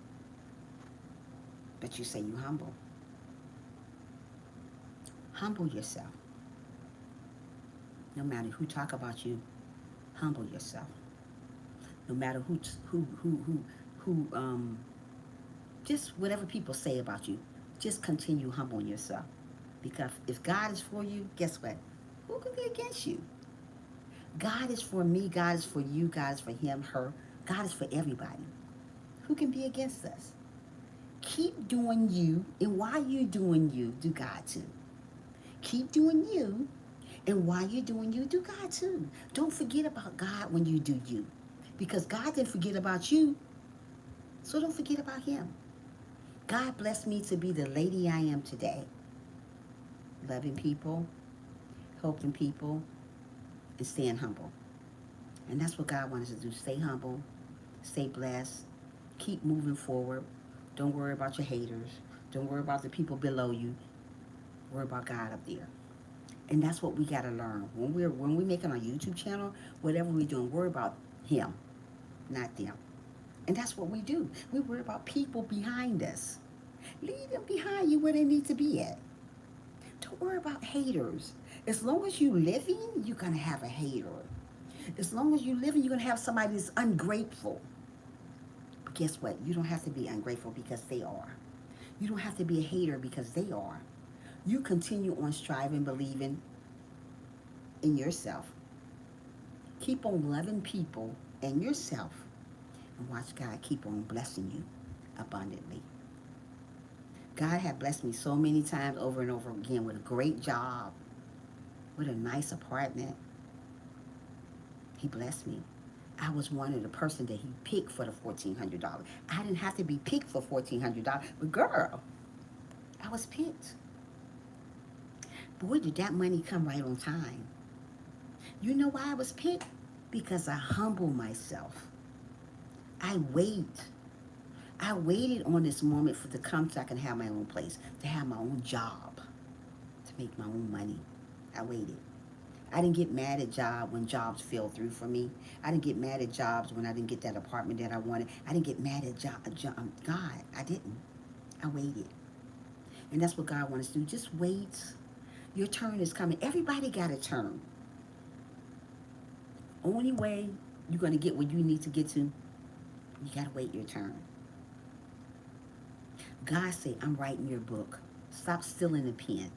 Speaker 1: But you say you humble. Humble yourself. No matter who talk about you, humble yourself. No matter who just whatever people say about you, just continue humbling yourself. Because if God is for you, guess what? Who can be against you? God is for me, God is for you, God is for him, her. God is for everybody. Who can be against us? Keep doing you, and while you're doing you, do God too. Keep doing you, and while you're doing you, do God too. Don't forget about God when you do you. Because God didn't forget about you, so don't forget about him. God blessed me to be the lady I am today. Loving people, helping people, and staying humble. And that's what God wants us to do. Stay humble, stay blessed, keep moving forward. Don't worry about your haters. Don't worry about the people below you. Worry about God up there. And that's what we got to learn. When we're making our YouTube channel, whatever we're doing, worry about him, not them. And that's what we do. We worry about people behind us. Leave them behind you where they need to be at. Don't worry about haters. As long as you living, you're going to have a hater. As long as you living, you're going to have somebody that's ungrateful. But guess what? You don't have to be ungrateful because they are. You don't have to be a hater because they are. You continue on striving, believing in yourself. Keep on loving people and yourself. And watch God keep on blessing you abundantly. God had blessed me so many times over and over again with a great job, with a nice apartment. He blessed me. I was one of the person that he picked for the $1,400. I didn't have to be picked for $1,400, but girl, I was picked. Boy, did that money come right on time. You know why I was picked? Because I humble myself. I wait. I waited on this moment for to come so I can have my own place, to have my own job, to make my own money. I waited. I didn't get mad at job when jobs fell through for me. I didn't get mad at jobs when I didn't get that apartment that I wanted. I didn't get mad at God. I didn't. I waited. And that's what God wants to do. Just wait. Your turn is coming. Everybody got a turn. Only way you're going to get where you need to get to, you got to wait your turn. God said, I'm writing your book. Stop stealing the pen.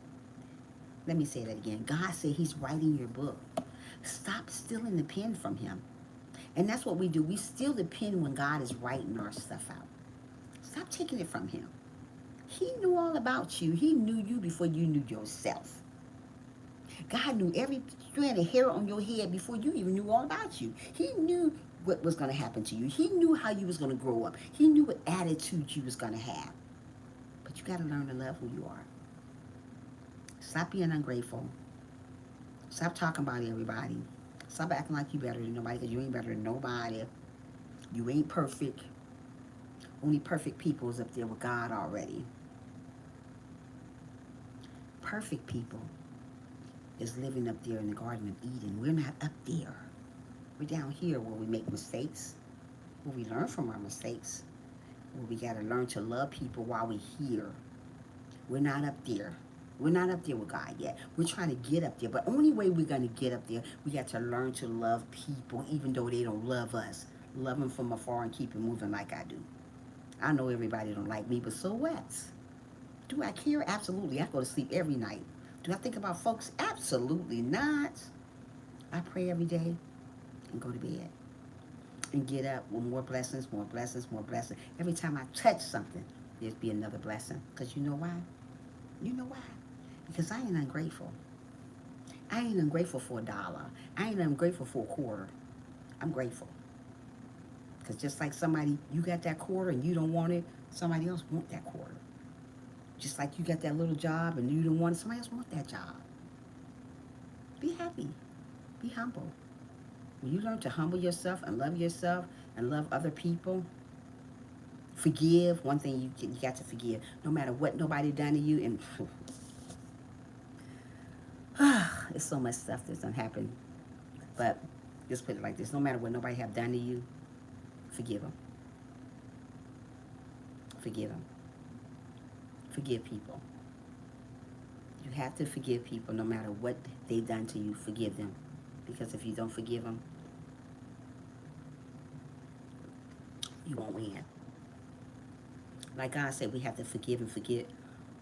Speaker 1: Let me say that again. God said he's writing your book. Stop stealing the pen from him. And that's what we do. We steal the pen when God is writing our stuff out. Stop taking it from him. He knew all about you. He knew you before you knew yourself. God knew every strand of hair on your head before you even knew all about you. He knew what was going to happen to you. He knew how you was going to grow up. He knew what attitude you was going to have. But you got to learn to love who you are. Stop being ungrateful. Stop talking about everybody. Stop acting like you better than nobody, because you ain't better than nobody. You ain't perfect. Only perfect people is up there with God already. Perfect people is living up there in the Garden of Eden. We're not up there. We're down here where we make mistakes, where we learn from our mistakes, where we got to learn to love people while we're here. We're not up there. We're not up there with God yet. We're trying to get up there. But only way we're going to get up there, we got to learn to love people, even though they don't love us. Love them from afar and keep it moving like I do. I know everybody don't like me, but so what? Do I care? Absolutely. I go to sleep every night. Do I think about folks? Absolutely not. I pray every day and go to bed and get up with more blessings, more blessings, more blessings. Every time I touch something, there's be another blessing. Because you know why? You know why? Because I ain't ungrateful. I ain't ungrateful for $1. I ain't ungrateful for a quarter. I'm grateful. Because just like somebody, you got that quarter and you don't want it, somebody else want that quarter. Just like you got that little job and you don't want it, somebody else want that job. Be happy. Be humble. When you learn to humble yourself and love other people, forgive. One thing you got to forgive. No matter what nobody done to you, and there's so much stuff that's done happen. But just put it like this. No matter what nobody have done to you, forgive them. Forgive them. Forgive people. You have to forgive people no matter what they've done to you. Forgive them. Because if you don't forgive them, you won't win. Like God said, we have to forgive and forget.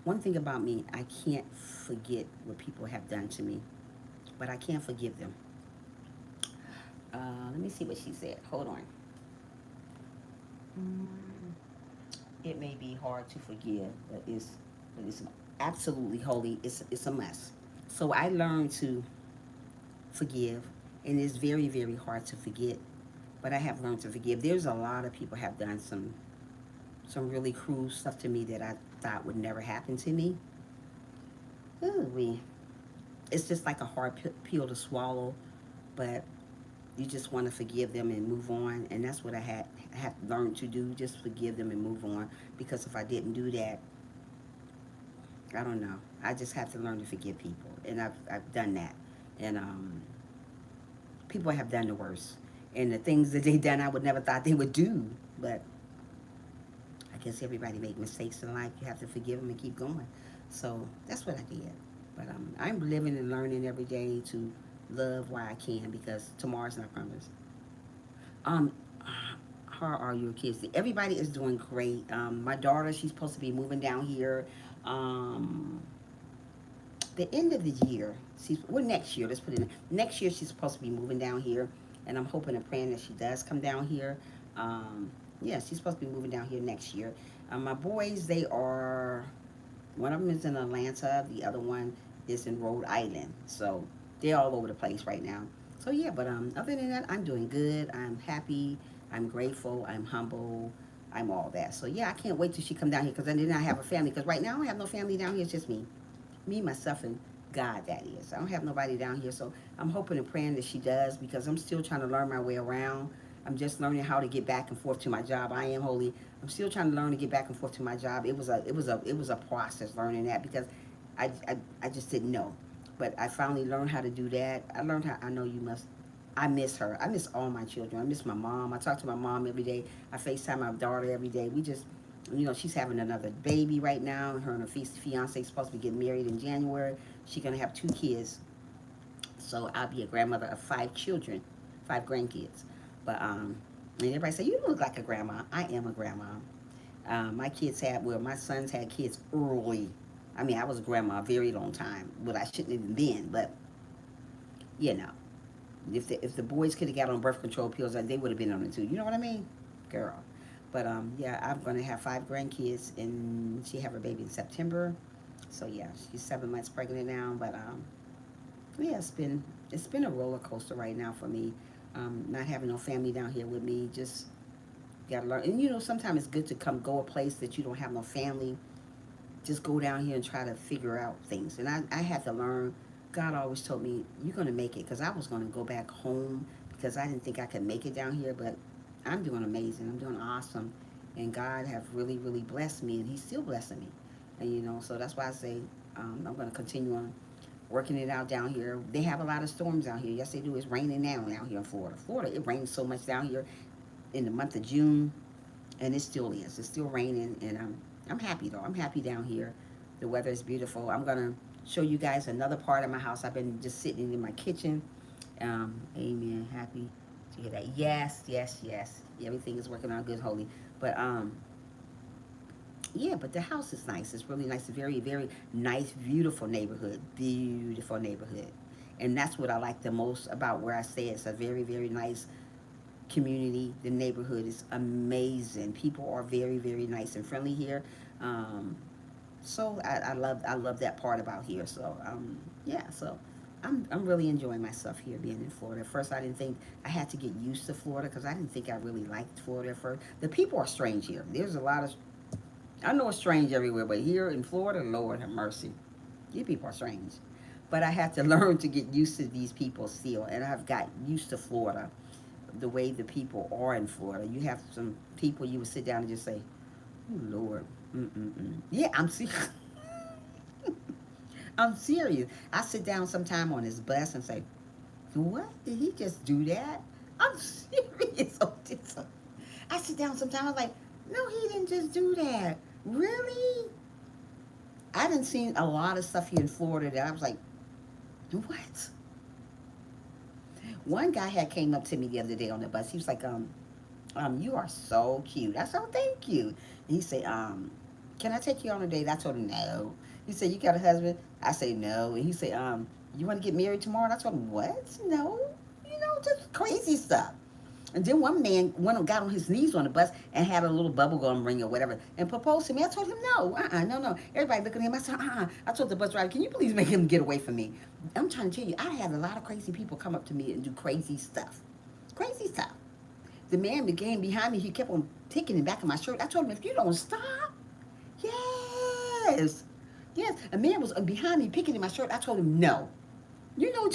Speaker 1: One thing about me, I can't forget what people have done to me, but I can't forgive them. Let me see what she said. Hold on. It may be hard to forgive, but it's absolutely holy. It's a must. So I learned to forgive, and it's very, very hard to forget, but I have learned to forgive. There's a lot of people have done some really cruel stuff to me that I thought would never happen to me. Ooh, it's just like a hard pill to swallow, but you just want to forgive them and move on, and that's what I have learned to do, just forgive them and move on, because if I didn't do that, I don't know, I just have to learn to forgive people, and I've done that, and people have done the worst, and the things that they done I would never thought they would do, but I guess everybody make mistakes in life. You have to forgive them and keep going. So that's what I did. But I'm living and learning every day to love while I can, because tomorrow's not promised. How are your kids? Everybody is doing great. My daughter, she's supposed to be moving down here. The end of the year. Next year. Let's put it in. Next year, she's supposed to be moving down here, and I'm hoping and praying that she does come down here. Yeah, she's supposed to be moving down here next year. My boys, one of them is in Atlanta, the other one is in Rhode Island. So they're all over the place right now. So yeah, but other than that, I'm doing good. I'm happy. I'm grateful. I'm humble. I'm all that. So yeah, I can't wait till she come down here, because then I have a family. Because right now I don't have no family down here. It's just me. Me, myself, and God, that is. I don't have nobody down here. So I'm hoping and praying that she does, because I'm still trying to learn my way around. I'm just learning how to get back and forth to my job. I am holy. I'm still trying to learn to get back and forth to my job. It was a process learning that, because I just didn't know. But I finally learned how to do that. I learned how, I know you must, I miss her. I miss all my children. I miss my mom. I talk to my mom every day. I FaceTime my daughter every day. We just, she's having another baby right now. Her and her fiance is supposed to be getting married in January. She's going to have 2 kids. So I'll be a grandmother of 5 children, 5 grandkids. But, and everybody say, you don't look like a grandma. I am a grandma. My sons had kids early. I mean, I was a grandma a very long time, but I shouldn't have even been. But, you know, if the boys could have got on birth control pills, they would have been on it too. You know what I mean? Girl. But, yeah, I'm going to have 5 grandkids, and she have her baby in September. So, yeah, she's 7 months pregnant now. But, yeah, it's been a roller coaster right now for me. Not having no family down here with me, just gotta learn. And sometimes it's good to come go a place that you don't have no family. Just go down here and try to figure out things. And I had to learn. God always told me, you're gonna make it, because I was gonna go back home because I didn't think I could make it down here. But I'm doing amazing. I'm doing awesome, and God have really, really blessed me, and He's still blessing me. And so that's why I say I'm gonna continue on working it out down here. They have a lot of storms out here. Yes, they do. It's raining now down here in Florida. Florida, it rains so much down here in the month of June, and it still is. It's still raining, and I'm happy though. I'm happy down here. The weather is beautiful. I'm gonna show you guys another part of my house. I've been just sitting in my kitchen. Amen. Happy to hear that. Yes, yes, yes. Everything is working out good, holy. But yeah, but the house is nice. It's really nice. A very, very nice, beautiful neighborhood. Beautiful neighborhood. And that's what I like the most about where I stay. It's a very, very nice community. The neighborhood is amazing. People are very, very nice and friendly here. Um, so I love that part about here. So yeah, so I'm really enjoying myself here being in Florida. At first, I didn't think I had to get used to Florida because I didn't think I really liked Florida at first. The people are strange here. There's a lot of, I know it's strange everywhere, but here in Florida, Lord have mercy, you people are strange. But I had to learn to get used to these people still, and I've got used to Florida, the way the people are in Florida. You have some people you would sit down and just say, "Oh Lord, mm-mm-mm." Yeah, I'm serious. I'm serious. I sit down sometime on his bus and say, "What did he just do that?" I'm serious on this. I sit down sometime. I'm like, "No, he didn't just do that." Really? I didn't see a lot of stuff here in Florida that I was like, "What?" One guy had came up to me the other day on the bus. He was like, you are so cute. I said, oh, thank you. And he said, can I take you on a date? I told him no. He said, you got a husband? I said, no. And he said, you want to get married tomorrow? And I told him, what? No. Just crazy stuff. And then one got on his knees on the bus and had a little bubble gum ring or whatever and proposed to me. I told him no, no, no. Everybody looked at him. I said, I told the bus driver, can you please make him get away from me? I'm trying to tell you, I had a lot of crazy people come up to me and do crazy stuff. Crazy stuff. The man began behind me. He kept on picking the back of my shirt. I told him, if you don't stop, yes, yes. A man was behind me picking in my shirt. I told him no. You know,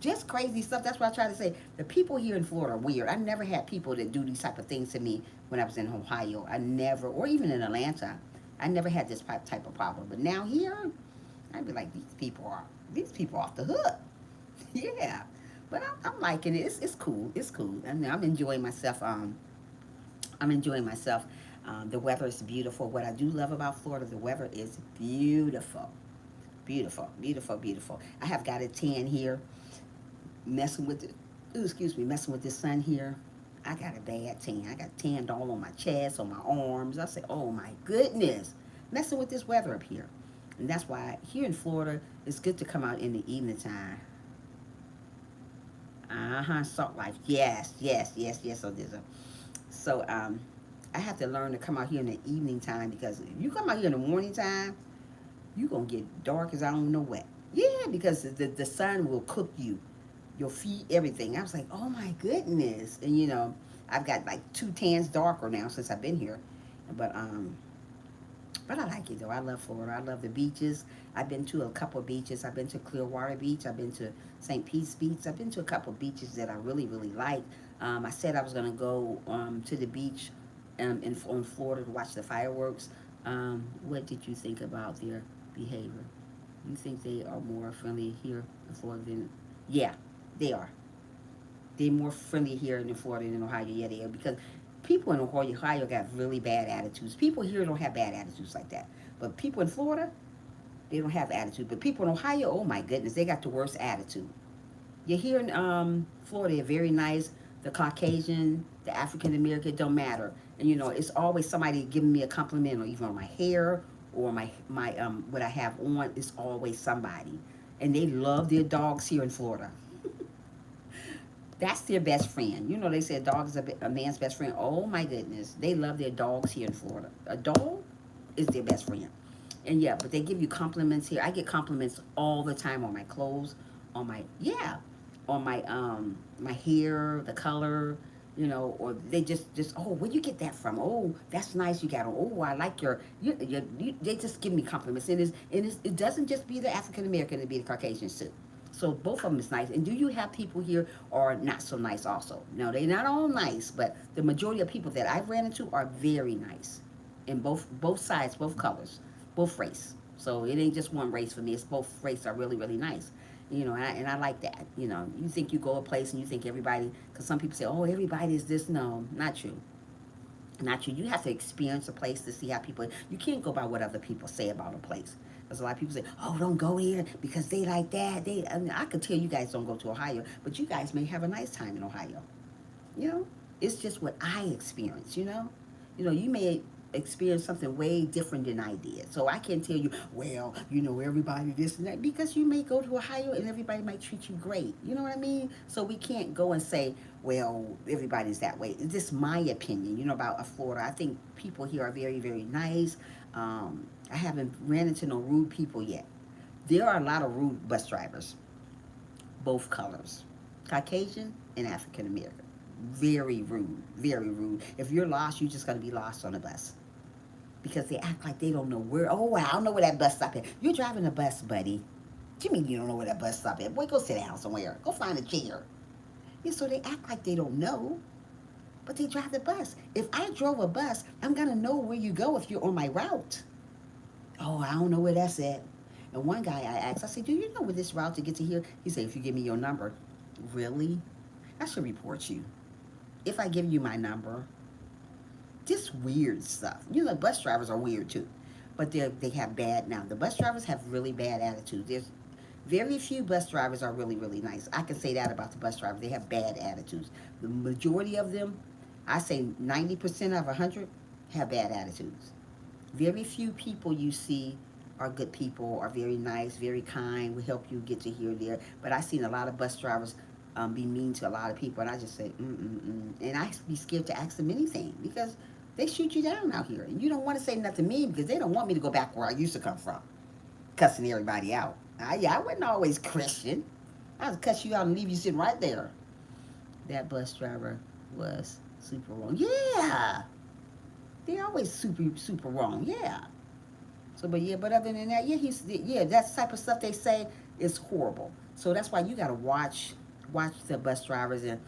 Speaker 1: just crazy stuff. That's what I try to say. The people here in Florida are weird. I never had people that do these type of things to me when I was in Ohio. I never, or even in Atlanta, I never had this type of problem. But now here, I'd be like, these people are off the hook. Yeah. But I'm liking it. It's cool. It's cool. I'm enjoying myself. I'm enjoying myself. The weather is beautiful. What I do love about Florida, the weather is beautiful. Beautiful, beautiful, beautiful. I have got a tan here, messing with messing with this sun here. I got a bad tan. I got tanned all on my chest, on my arms. I say, oh my goodness, messing with this weather up here. And that's why here in Florida, it's good to come out in the evening time. Salt life. Yes, yes, yes, yes. So I have to learn to come out here in the evening time, because if you come out here in the morning time, you gonna get dark as I don't know what. Yeah, because the sun will cook you, your feet, everything. I was like, oh my goodness. And I've got like 2 tans darker now since I've been here. But but I like it though. I love Florida. I love the beaches. I've been to a couple of beaches. I've been to Clearwater Beach. I've been to St. Pete's Beach. I've been to a couple of beaches that I really, really like. I said I was going to go to the beach on Florida to watch the fireworks. What did you think about their behavior? You think they are more friendly here in Florida than? Yeah, they are. They're more friendly here in Florida than Ohio. Yeah, they are because people in Ohio got really bad attitudes. People here don't have bad attitudes like that, but people in Florida they don't have attitude. But people in Ohio, oh my goodness, they got the worst attitude. You're here in Florida, they're very nice. The Caucasian, the African American, don't matter. And you know, it's always somebody giving me a compliment, or even on my hair or my what I have on. It's always somebody, and they love their dogs here in Florida. That's their best friend. You know, they say a dog is a man's best friend. Oh my goodness, they love their dogs here in Florida. A dog is their best friend. And yeah, but they give you compliments here. I get compliments all the time on my clothes, on my yeah, on my hair, the color, you know, or they just oh, where you get that from? Oh, that's nice you got on. Oh, I like they just give me compliments. It doesn't just be the African American, it be the Caucasians too. So both of them is nice. And do you have people here are not so nice also? No, they're not all nice, but the majority of people that I've ran into are very nice. In both sides, both colors, both race. So it ain't just one race for me. It's both race are really, really nice. You know, and I like that. You know, you think you go a place and you think everybody, because some people say, oh, everybody is this. No, not true. Not true. You have to experience a place to see how people. You can't go by what other people say about a place. Because a lot of people say, "Oh, don't go here because they like that." I mean, I could tell you guys don't go to Ohio, but you guys may have a nice time in Ohio. You know, it's just what I experience. You may experience something way different than I did. So I can't tell you, well, everybody this and that, because you may go to Ohio and everybody might treat you great. You know what I mean? So we can't go and say, well, everybody's that way. It's just my opinion, about Florida. I think people here are very, very nice. I haven't ran into no rude people yet. There are a lot of rude bus drivers, both colors, Caucasian and African American. Very rude, very rude. If you're lost, you're just gonna be lost on the bus because they act like they don't know where. Oh, wow, I don't know where that bus stop is. You're driving a bus, buddy. What do you mean you don't know where that bus stop is? Boy, go sit down somewhere. Go find a chair. Yeah, so they act like they don't know, but they drive the bus. If I drove a bus, I'm gonna know where you go if you're on my route. Oh, I don't know where that's at. And one guy I asked, I said, do you know where this route to get to here? He said, if you give me your number. Really? I should report you. If I give you my number, just weird stuff. Bus drivers are weird too, but they have bad. Now the bus drivers have really bad attitudes. There's very few bus drivers are really, really nice. I can say that about the bus drivers. They have bad attitudes. The majority of them, I say 90% of 100, have bad attitudes. Very few people you see are good people, are very nice, very kind, will help you get to here or there. But I've seen a lot of bus drivers be mean to a lot of people, and I just say, and I be scared to ask them anything because they shoot you down out here, and you don't want to say nothing to me because they don't want me to go back where I used to come from, cussing everybody out. I wasn't always Christian. I would cuss you out and leave you sitting right there. That bus driver was super wrong. Yeah, they're always super wrong. Yeah. So, but other than that, that type of stuff they say is horrible. So that's why you gotta watch the bus drivers and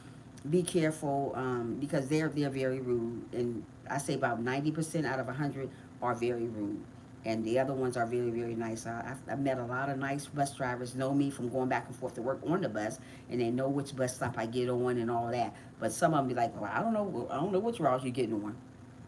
Speaker 1: be careful because they're very rude. And I say about 90% out of 100 are very rude. And the other ones are very, very nice. I've met a lot of nice bus drivers, know me from going back and forth to work on the bus, and they know which bus stop I get on and all that. But some of them be like, well, I don't know which route you're getting on.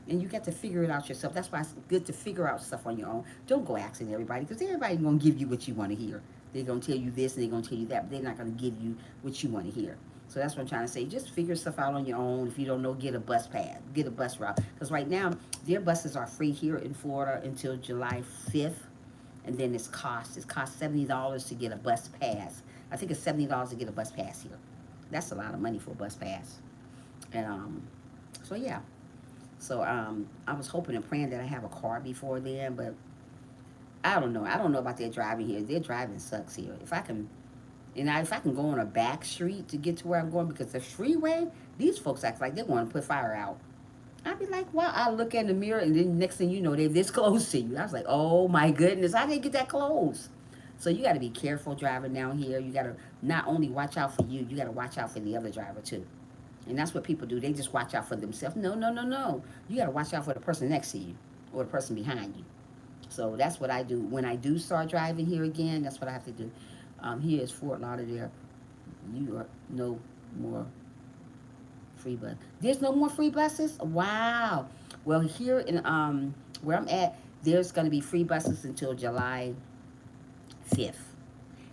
Speaker 1: And you got to figure it out yourself. That's why it's good to figure out stuff on your own. Don't go asking everybody because everybody's going to give you what you want to hear. They're going to tell you this and they're going to tell you that, but they're not going to give you what you want to hear. So that's what I'm trying to say. Just figure stuff out on your own. If you don't know, get a bus pass, get a bus route. Because right now, their buses are free here in Florida until July 5th. And then it costs $70 to get a bus pass. I think it's $70 to get a bus pass here. That's a lot of money for a bus pass. And so yeah. So I was hoping and praying that I have a car before then, but I don't know. I don't know about their driving here. Their driving sucks here. If I can go on a back street to get to where I'm going, because the freeway, these folks act like they want to put fire out. I'd be like, wow. I look in the mirror, and then next thing you know, they're this close to you. I was like, oh my goodness, how did they get that close? So you got to be careful driving down here. You got to not only watch out for you got to watch out for the other driver too. And that's what people do. They just watch out for themselves. No, no, no, no. You got to watch out for the person next to you or the person behind you. So that's what I do. When I do start driving here again, that's what I have to do. Here is Fort Lauderdale. You are no more free bus. There's no more free buses? Wow. Well, here in where I'm at, there's going to be free buses until July 5th.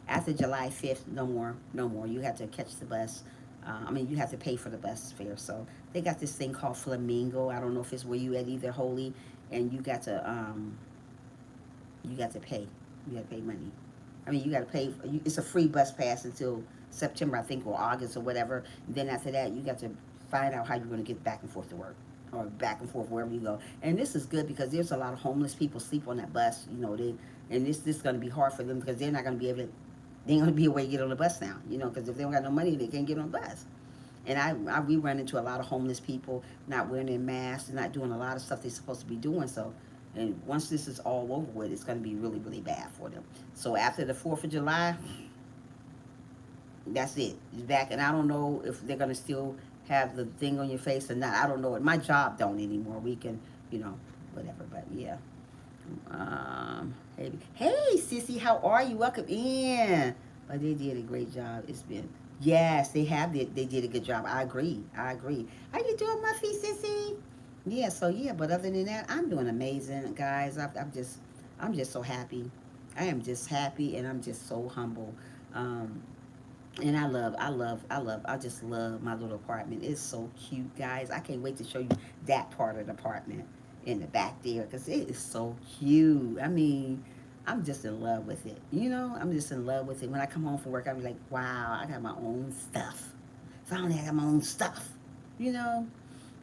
Speaker 1: After July 5th, no more, no more. You have to catch the bus. I mean, you have to pay for the bus fare. So they got this thing called Flamingo. I don't know if it's where you at either, Holy, and you got to pay. You got to pay money. I mean, you got to pay. It's a free bus pass until September, I think, or August or whatever. And then after that, you got to find out how you're going to get back and forth to work or back and forth wherever you go. And this is good because there's a lot of homeless people sleep on that bus. You know, and this is going to be hard for them because they're not going to be able to. They ain't going to be a way to get on the bus now. You know, because if they don't got no money, they can't get on the bus. And we run into a lot of homeless people not wearing their masks and not doing a lot of stuff they're supposed to be doing. So, and once this is all over with, it's going to be really, really bad for them. So after the 4th of July, that's it. It's back. And I don't know if they're going to still have the thing on your face or not. I don't know. My job don't anymore. We can, you know, whatever. But yeah. Hey, Sissy, how are you? Welcome in. But they did a great job. It's been, yes, they have. They did a good job. I agree. I agree. How you doing, Muffy, Sissy? Yeah. So yeah. But other than that, I'm doing amazing, guys. I'm just so happy. I am just happy, and I'm just so humble. Um, and I just love my little apartment. It's so cute, guys. I can't wait to show you that part of the apartment in the back there because it is so cute. I mean, I'm just in love with it. You know, I'm just in love with it. When I come home from work, I'll be like, wow, I got my own stuff. Finally, I got my own stuff. You know,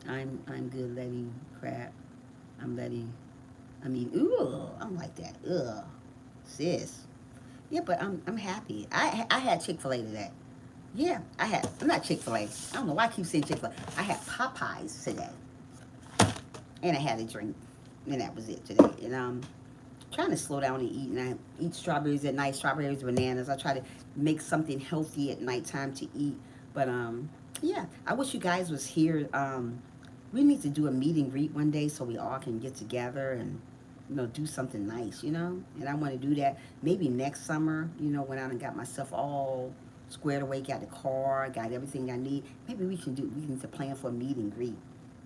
Speaker 1: I'm good letting crap. I'm letting, I mean, ooh, I'm like that. Ugh, sis. Yeah, but I'm happy. I had Chick-fil-A today. Yeah, I had, not Chick-fil-A. I don't know why I keep saying Chick-fil-A. I had Popeyes today. And I had a drink. And that was it today. And trying to slow down and eat. And I eat strawberries at night, strawberries, bananas. I try to make something healthy at nighttime to eat. But yeah, I wish you guys was here. We need to do a meet and greet one day so we all can get together and do something nice, And I want to do that maybe next summer, when I done got myself all squared away, got the car, got everything I need. Maybe we need to plan for a meet and greet.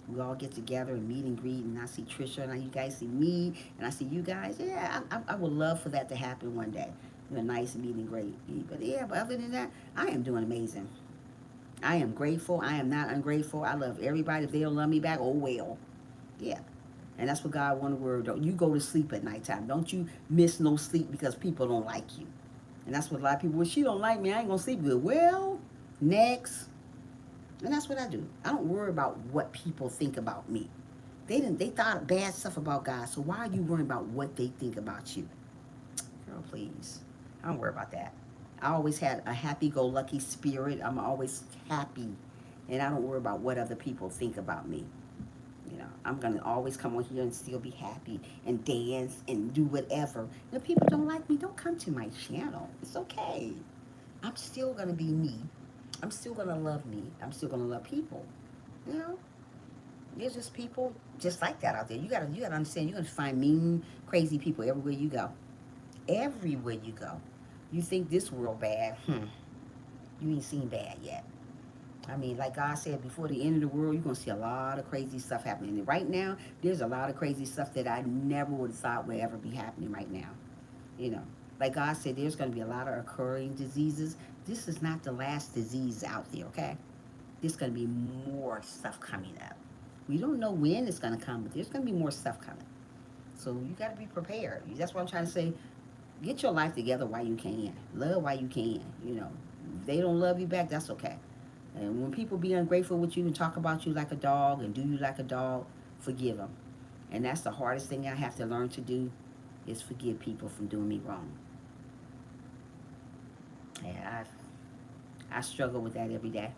Speaker 1: We all get together and meet and greet, and I see Trisha, and you guys see me, and I see you guys. Yeah, I would love for that to happen one day. A nice meet and greet. But yeah, but other than that, I am doing amazing. I am grateful. I am not ungrateful. I love everybody. If they don't love me back, oh well. Yeah. And that's what God wanted word. Don't you go to sleep at nighttime. Don't you miss no sleep because people don't like you. And that's what a lot of people, well, she don't like me, I ain't gonna sleep good. Well, next. And that's what I do. I don't worry about what people think about me. They thought bad stuff about God. So why are you worrying about what they think about you? Girl, please. I don't worry about that. I always had a happy-go-lucky spirit. I'm always happy. And I don't worry about what other people think about me. I'm going to always come on here and still be happy and dance and do whatever. If people don't like me, don't come to my channel. It's okay. I'm still going to be me. I'm still going to love me. I'm still going to love people. You know? There's just people just like that out there. You gotta understand, you're going to find mean, crazy people everywhere you go. Everywhere you go. You think this world bad? You ain't seen bad yet. I mean, like God said, before the end of the world, you're going to see a lot of crazy stuff happening. And right now, there's a lot of crazy stuff that I never would have thought would ever be happening right now. Like God said, there's going to be a lot of occurring diseases. This is not the last disease out there, okay? There's going to be more stuff coming up. We don't know when it's going to come, but there's going to be more stuff coming. So you got to be prepared. That's what I'm trying to say. Get your life together while you can. Love while you can, If they don't love you back, that's okay. And when people be ungrateful with you and talk about you like a dog and do you like a dog, forgive them. And that's the hardest thing I have to learn to do is forgive people from doing me wrong. Yeah, I struggle with that every day.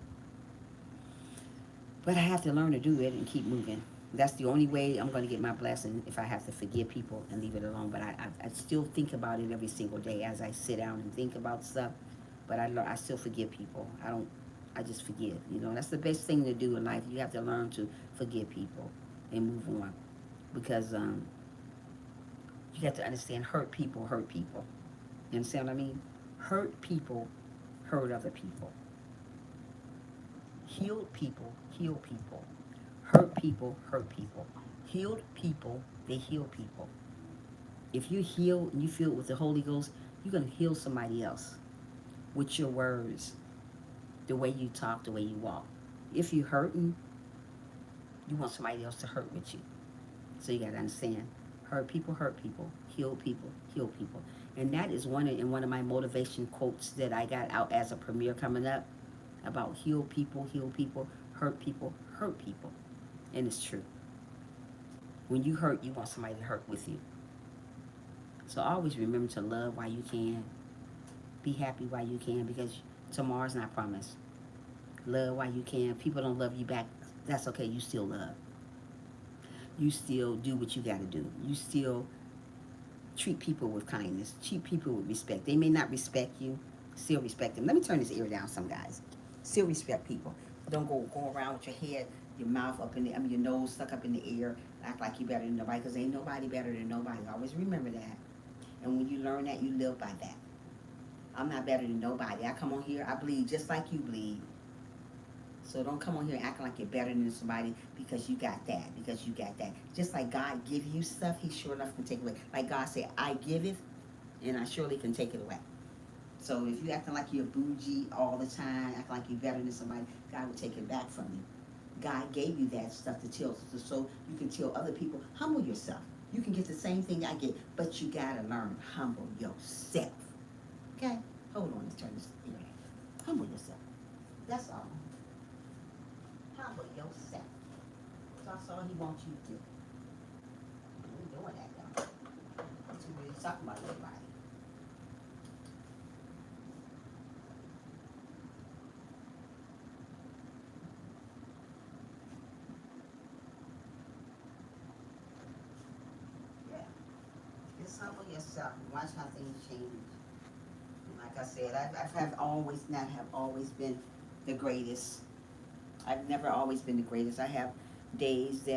Speaker 1: But I have to learn to do it and keep moving. That's the only way I'm going to get my blessing, if I have to forgive people and leave it alone. But I still think about it every single day as I sit down and think about stuff. But I still forgive people. I just forgive. That's the best thing to do in life. You have to learn to forgive people and move on. Because
Speaker 2: You got to understand hurt people hurt people. You understand what I mean? Hurt people hurt other people. Healed people heal people. Hurt people hurt people. Healed people, they heal people. If you heal and you feel it with the Holy Ghost, you're going to heal somebody else with your words, the way you talk, the way you walk. If you're hurting, you want somebody else to hurt with you. So you got to understand, hurt people, heal people. And that is in one of my motivation quotes that I got out as a premiere coming up about heal people, hurt people. And it's true. When you hurt, you want somebody to hurt with you. So always remember to love while you can, be happy while you can, because tomorrow's not promised. Love while you can. People don't love you back. That's okay. You still love. You still do what you got to do. You still treat people with kindness. Treat people with respect. They may not respect you. Still respect them. Let me turn this ear down, some guys. Still respect people. Don't go around with your head, your mouth up in the, your nose stuck up in the air, act like you better than nobody, because ain't nobody better than nobody. Always remember that. And when you learn that, you live by that. I'm not better than nobody. I come on here, I bleed just like you bleed. So don't come on here acting like you're better than somebody because you got that, because you got that. Just like God give you stuff, he sure enough can take away. Like God said, I give it, and I surely can take it away. So if you acting like you're bougie all the time, acting like you're better than somebody, God will take it back from you. God gave you that stuff to tell, so you can tell other people, humble yourself. You can get the same thing I get, but you gotta learn, humble yourself. Okay? Hold on, let's turn this ear. Humble yourself. That's all. Humble yourself. That's all he wants you to do. You ain't doing that though. That's what he's talking about everybody. Yeah. Just humble yourself and watch how things change. And like I said, I have always been the greatest. I've never always been the greatest. I have days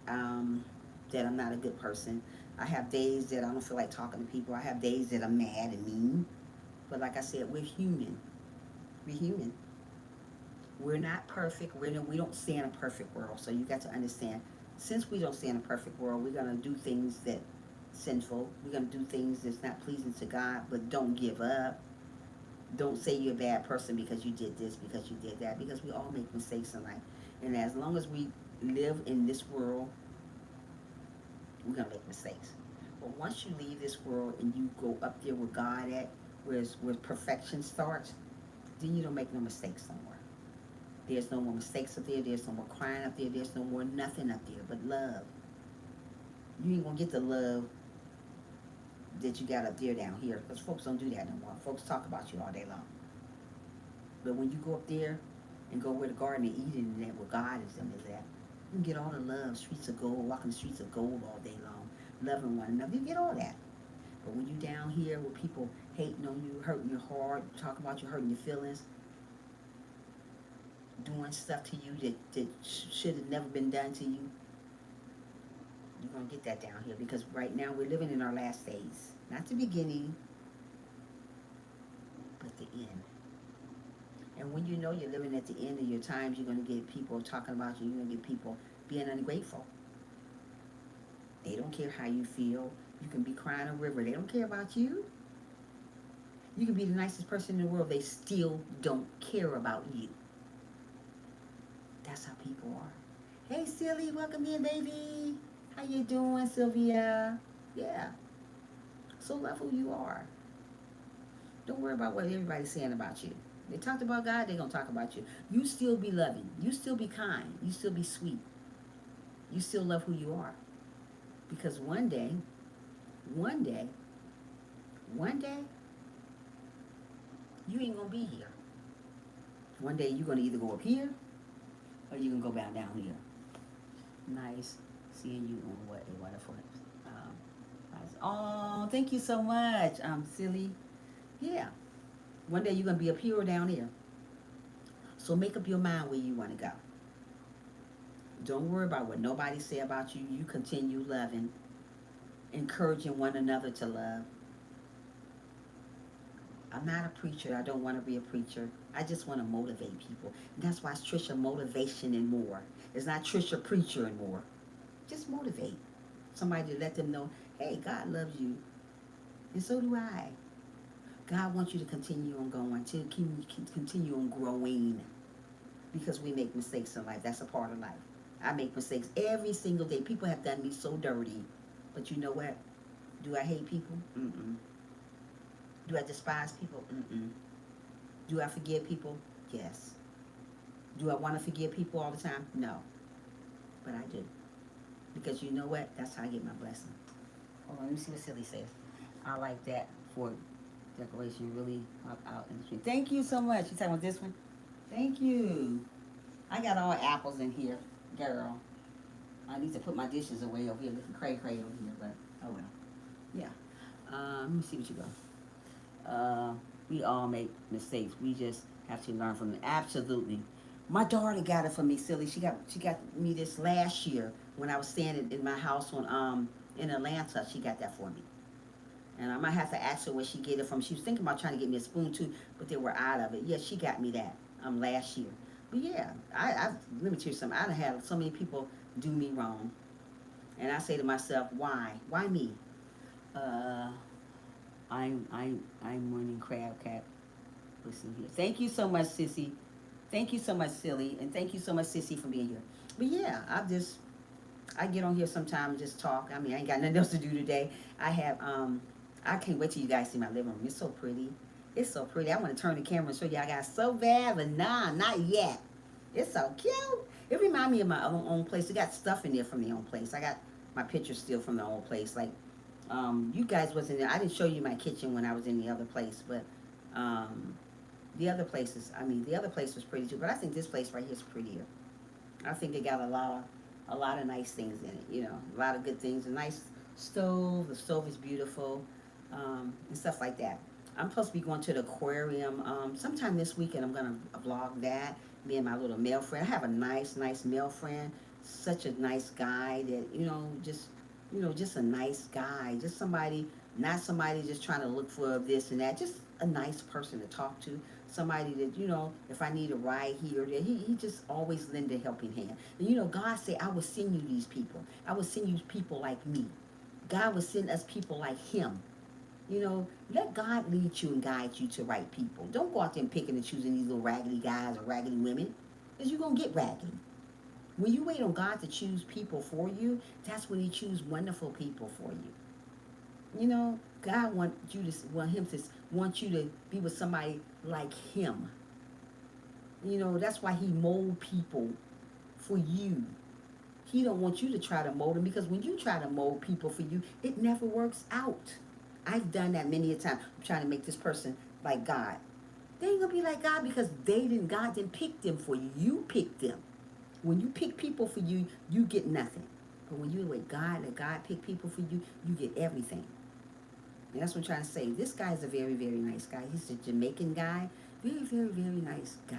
Speaker 2: um, that I'm not a good person. I have days that I don't feel like talking to people. I have days that I'm mad and mean. But like I said, we're human. We're human. We're not perfect. We don't stay in a perfect world. So you got to understand, since we don't stay in a perfect world, we're gonna do things that sinful. We're gonna do things that's not pleasing to God. But don't give up. Don't say you're a bad person because you did this, because you did that. Because we all make mistakes in life. And as long as we live in this world, we're gonna make mistakes. But once you leave this world and you go up there with God at, where perfection starts, then you don't make no mistakes no more. There's no more mistakes up there. There's no more crying up there. There's no more nothing up there but love. You ain't gonna get the love that you got up there down here, because folks don't do that no more. Folks talk about you all day long. But when you go up there and go where the Garden of Eden and that where God is at, you can get all the love, streets of gold, walking the streets of gold all day long, loving one another. You get all that. But when you down here with people hating on you, hurting your heart, talking about you, hurting your feelings, doing stuff to you that should have never been done to you, you're going to get that down here, because right now we're living in our last days. Not the beginning, but the end. And when you know you're living at the end of your times, you're going to get people talking about you. You're going to get people being ungrateful. They don't care how you feel. You can be crying a river. They don't care about you. You can be the nicest person in the world. They still don't care about you. That's how people are. Hey, Silly, welcome in, baby. How you doing, Sylvia? Yeah. So love who you are. Don't worry about what everybody's saying about you. They talked about God, they're going to talk about you. You still be loving. You still be kind. You still be sweet. You still love who you are. Because one day, one day, one day, you ain't going to be here. One day you're going to either go up here or you're going to go down here. Nice seeing you on what a wonderful. Oh, thank you so much, Silly. Yeah. One day you're going to be up here or down here. So make up your mind where you want to go. Don't worry about what nobody say about you. You continue loving. encouraging one another to love. I'm not a preacher. I don't want to be a preacher. I just want to motivate people. And that's why it's Trisha Motivation and More. It's not Trisha Preacher and More. Just motivate somebody to let them know, hey, God loves you. And so do I. God wants you to continue on going, to continue on growing. Because we make mistakes in life. That's a part of life. I make mistakes every single day. People have done me so dirty. But you know what? Do I hate people? Mm-mm. Do I despise people? Mm-mm. Do I forgive people? Yes. Do I want to forgive people all the time? No. But I do. Because you know what? That's how I get my blessing. Hold on, let me see what Silly says. I like that for decoration. Really pop out in the street. Thank you so much. You talking about this one? Thank you. I got all apples in here, girl. I need to put my dishes away over here, looking cray-cray over here, but oh well. Yeah. Let me see what you got. We all make mistakes. We just have to learn from them. Absolutely. My daughter got it for me, Silly. She got me this last year when I was staying in my house on in Atlanta. She got that for me. And I might have to ask her where she get it from. She was thinking about trying to get me a spoon too, but they were out of it. Yeah, she got me that last year. But yeah, let me tell you something. I done had so many people do me wrong. And I say to myself, why? Why me? I'm running Crab Cat. Listen here. Thank you so much, Sissy. Thank you so much, Silly, and thank you so much, Sissy, for being here. But yeah, I get on here sometime and just talk. I mean, I ain't got nothing else to do today. I can't wait till you guys see my living room. It's so pretty. It's so pretty. I want to turn the camera and show y'all guys so bad, but nah, not yet. It's so cute. It reminds me of my own place. It got stuff in there from the own place. I got my pictures still from the old place. Like, you guys wasn't there. I didn't show you my kitchen when I was in the other place, but the other place was pretty too. But I think this place right here is prettier. I think it got a lot of nice things in it. You know, a lot of good things. A nice stove. The stove is beautiful, and stuff like that. I'm supposed to be going to the aquarium sometime this weekend. I'm gonna vlog that. Me and my little male friend. I have a nice male friend. Such a nice guy that just a nice guy. Just somebody, not somebody just trying to look for this and that. Just a nice person to talk to. Somebody that, if I need a ride here or there, he just always lend a helping hand. And God said, I will send you these people. I will send you people like me. God will send us people like him. Let God lead you and guide you to right people. Don't go out there and picking and choosing these little raggedy guys or raggedy women, because you're going to get raggedy. When you wait on God to choose people for you, that's when he chooses wonderful people for you. God want you to be with somebody like him. That's why he mold people for you. He don't want you to try to mold them, because when you try to mold people for you, it never works out. I've done that many a time. I'm trying to make this person like God. They ain't gonna be like God because God didn't pick them for you. You picked them. When you pick people for you, you get nothing. But when you're with God and God pick people for you, you get everything. And that's what I'm trying to say. This guy is a very, very nice guy. He's a Jamaican guy. Very, very, very nice guy.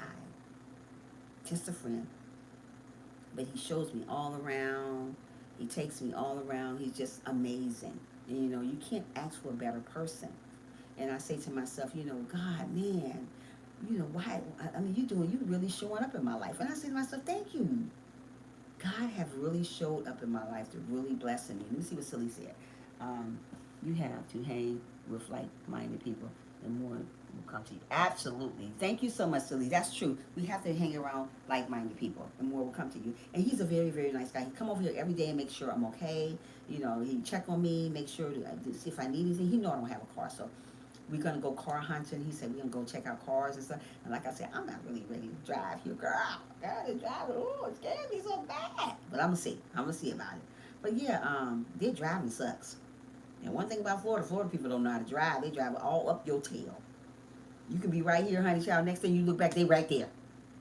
Speaker 2: Just a friend. But he shows me all around. He takes me all around. He's just amazing. And you can't ask for a better person. And I say to myself, God, man, why? I mean, you really showing up in my life. And I say to myself, thank you. God have really showed up in my life to really bless me. Let me see what Silly said. You have to hang with like-minded people, and more will come to you. Absolutely. Thank you so much, Silly. That's true. We have to hang around like-minded people, and more will come to you. And he's a very, very nice guy. He come over here every day and make sure I'm okay. He check on me, make sure to see if I need anything. He know I don't have a car, so we're going to go car hunting. He said we're going to go check out cars and stuff. And like I said, I'm not really ready to drive here, girl. God is driving. Oh, it scared me so bad. But I'm going to see. I'm going to see about it. But yeah, their driving sucks. And one thing about Florida people don't know how to drive. They drive all up your tail. You can be right here, honey child. Next thing you look back, they right there.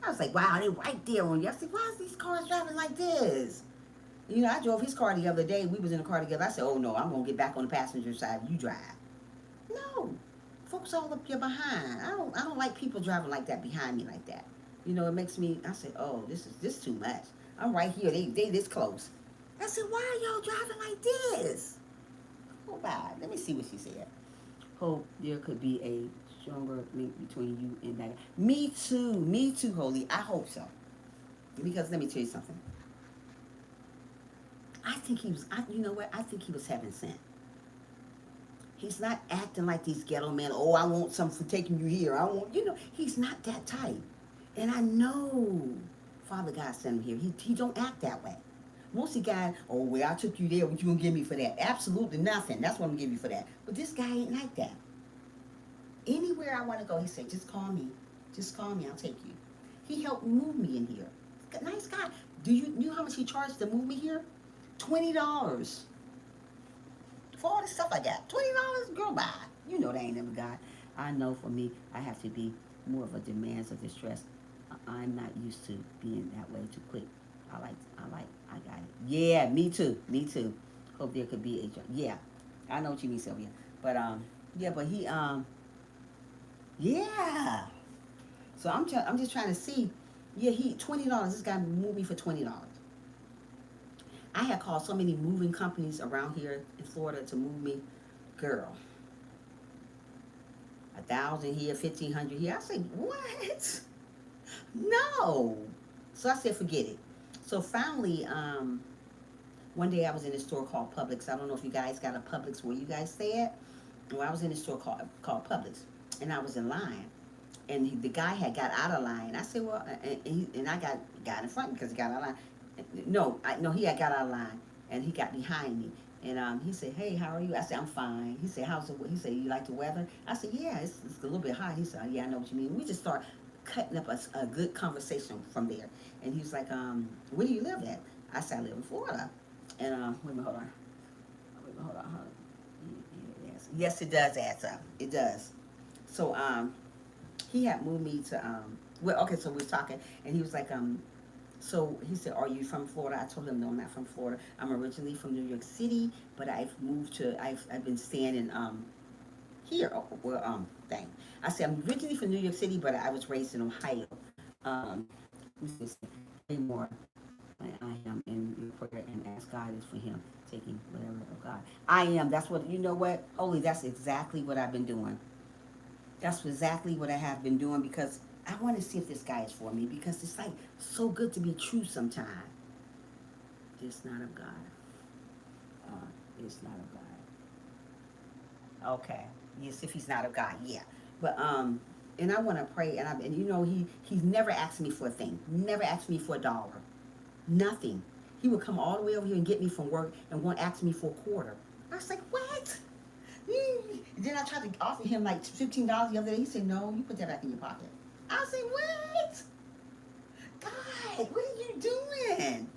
Speaker 2: I was like, wow, they right there on you. I said, why is these cars driving like this? I drove his car the other day. We was in the car together. I said, oh no, I'm going to get back on the passenger side. You drive. No. Folks all up your behind. I don't like people driving like that behind me like that. It makes me, I said, oh, this is too much. I'm right here. They this close. I said, why are y'all driving like this? go by. Let me see what she said. Hope there could be a stronger link between you and that guy. Me too, Holy. I hope so. Because let me tell you something. I think he was, you know what? I think he was having sense. He's not acting like these ghetto men. Oh, I want something for taking you here. I want, he's not that type. And I know Father God sent him here. He don't act that way. Most of the guys, oh, well, I took you there. What you gonna give me for that? Absolutely nothing. That's what I'm gonna give you for that. But this guy ain't like that. Anywhere I want to go, he said, just call me. Just call me. I'll take you. He helped move me in here. Nice guy. Do you know how much he charged to move me here? $20. For all the stuff I got. $20, girl, bye. You know they ain't never got. I know for me, I have to be more of a demands of distress. I'm not used to being that way too quick. I got it. Yeah, me too. Hope there could be a, yeah. I know what you mean, Sylvia. But, yeah, but he, yeah. So I'm just trying to see. Yeah, $20. This guy moved me for $20. I had called so many moving companies around here in Florida to move me. Girl, 1,000 here, 1,500 here. I said, what? No. So I said, forget it. So finally, one day I was in a store called Publix. I don't know if you guys got a Publix where you guys stay at. Well, I was in a store called Publix, and I was in line. And the guy had got out of line. I said, well, and I got in front because he got out of line. No, he had got out of line, and he got behind me. And he said, hey, how are you? I said, I'm fine. He said, he said, you like the weather? I said, yeah, it's a little bit hot. He said, yeah, I know what you mean. We just start cutting up a good conversation from there. And he was like, where do you live at? I said, I live in Florida. And wait a minute, hold on. Yes, it does add up. It does. So he had moved me to so we was talking, and he was like, so he said, are you from Florida? I told him, no, I'm not from Florida. I'm originally from New York City, but I've been staying in here. I said, I'm originally from New York City, but I was raised in Ohio. He says, pray more. I am in your prayer and ask God is for him taking whatever of God. I am. That's what, you know what? Holy, that's exactly what I've been doing. That's exactly what I have been doing, because I want to see if this guy is for me, because it's like so good to be true sometimes. It's not of God. It's not of God. Okay. Yes, if he's not of God, yeah. But and I want to pray, and he's never asked me for a thing. Never asked me for $1. Nothing. He would come all the way over here and get me from work and won't ask me for a quarter. I was like, what? And then I tried to offer him like $15 the other day. He said, no, you put that back in your pocket. I said, what? God, what are you doing?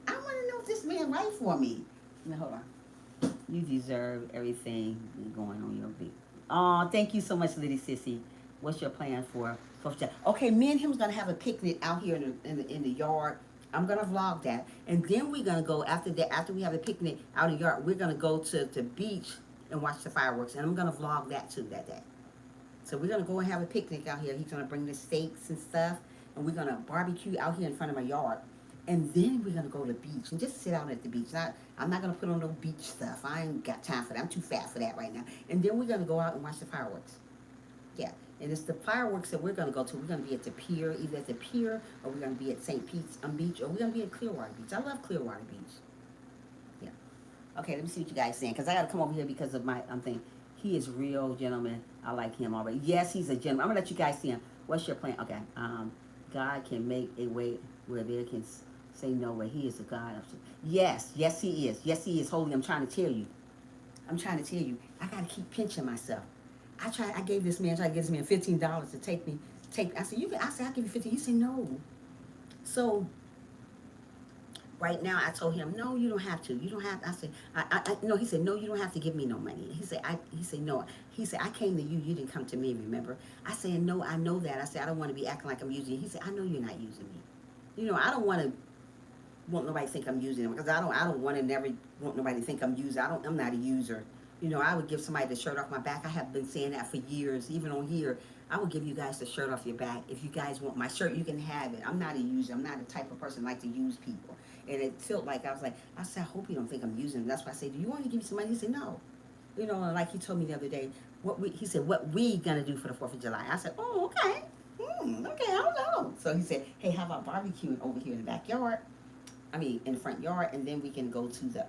Speaker 2: I want to know if this man right for me. Now, hold on. You deserve everything going on your beat. Oh, thank you so much, Liddy Sissy. What's your plan for 4th of July? Okay, me and him's going to have a picnic out here in the yard. I'm going to vlog that. And then we're going to go, after we have a picnic out in the yard, we're going to go to the beach and watch the fireworks. And I'm going to vlog that too that day. So we're going to go and have a picnic out here. He's going to bring the steaks and stuff. And we're going to barbecue out here in front of my yard. And then we're going to go to the beach and just sit out at the beach. I'm not going to put on no beach stuff. I ain't got time for that. I'm too fat for that right now. And then we're going to go out and watch the fireworks. Yeah. And it's the fireworks that we're going to go to. We're going to be at the pier, either at the pier, or we're going to be at St. Pete's Beach, or we're going to be at Clearwater Beach. I love Clearwater Beach. Yeah. Okay, let me see what you guys saying, because I got to come over here because of my thing. He is real, gentleman. I like him already. Yes, he's a gentleman. I'm going to let you guys see him. What's your plan? Okay. God can make a way where there can say no way. He is a God. Yes, he is. Yes, he is. Holy, I'm trying to tell you. I got to keep pinching myself. I gave this man $15 to take me. I said, I'll give you 15. He said, no. So, right now, I told him, no, you don't have to. You don't have, I said, no, he said, no, you don't have to give me no money. He said, no. He said, I came to you. You didn't come to me, remember? I said, no, I know that. I said, I don't want to be acting like I'm using you. He said, I know you're not using me. I don't want nobody to think I'm using him, because I don't want to never want nobody to think I'm using. I'm not a user. I would give somebody the shirt off my back. I have been saying that for years, even on here. I would give you guys the shirt off your back. If you guys want my shirt, you can have it. I'm not a user. I'm not the type of person like to use people. And it felt like, I said, I hope you don't think I'm using them. That's why I said, do you want to give me some money? He said, no. you know, like he told me the other day, he said, what we gonna do for the 4th of July? I said, oh, okay. Okay, I don't know. So he said, hey, how about barbecuing over here in the backyard? I mean, in the front yard, and then we can go to the,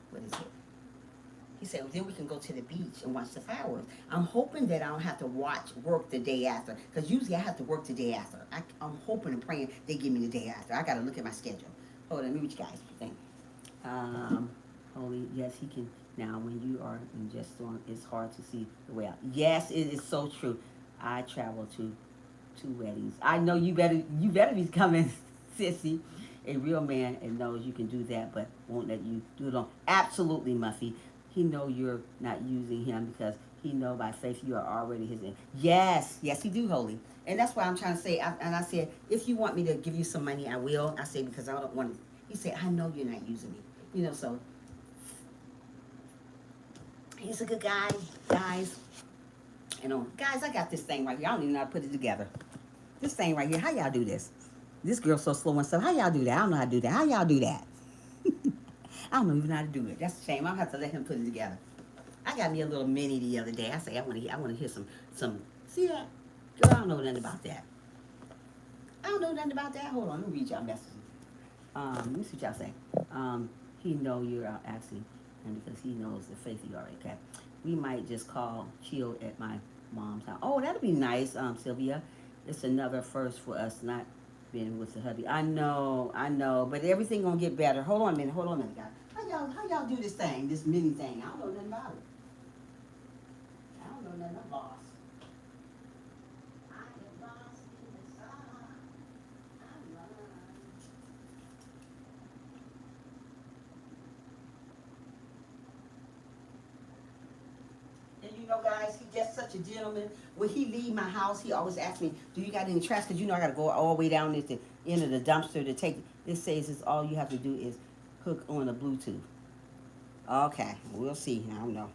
Speaker 2: what is it? He said, well, then we can go to the beach and watch the fireworks. I'm hoping that I don't have to work the day after, because usually I have to work the day after. I'm hoping and praying they give me the day after. I got to look at my schedule. Hold on, let me what you guys think. Holy, yes, he can. Now, when you are in just on, it's hard to see the way out. Yes, it is so true. I travel to 2 weddings. I know you better be coming, sissy. A real man and knows you can do that, but won't let you do it on. Absolutely, Muffy. He know you're not using him because he know by faith you are already his. Yes, he do, Holy. And that's why I'm trying to say, and I said, if you want me to give you some money, I will. I say, because I don't want to. He said, I know you're not using me. You know, so he's a good guy, guys. You know, guys, I got this thing right here. I don't even know how to put it together. This thing right here, how y'all do this? This girl's so slow and stuff. How y'all do that? I don't know how to do that. How y'all do that? I don't even know how to do it. That's a shame. I'll have to let him put it together. I got me a little mini the other day. I say I want to hear some. See that? Girl, I don't know nothing about that. I don't know nothing about that. Hold on, let me read y'all messages. Let me see what y'all say. He know you're out asking, and because he knows the faith you already got. We might just chill at my mom's house. Oh, that'd be nice, Sylvia. It's another first for us not being with the hubby. I know, but everything gonna get better. Hold on a minute, guys. How y'all do this thing, this mini thing? I don't know nothing about it. I don't know nothing. I'm lost. I am lost in the sun. I'm lost. And you know, guys, he's just such a gentleman. When he leave my house, he always asks me, do you got any trash? Because you know I got to go all the way down at the end of the dumpster to take it. It says it's all you have to do is hook on a Bluetooth. Okay, we'll see. I don't know.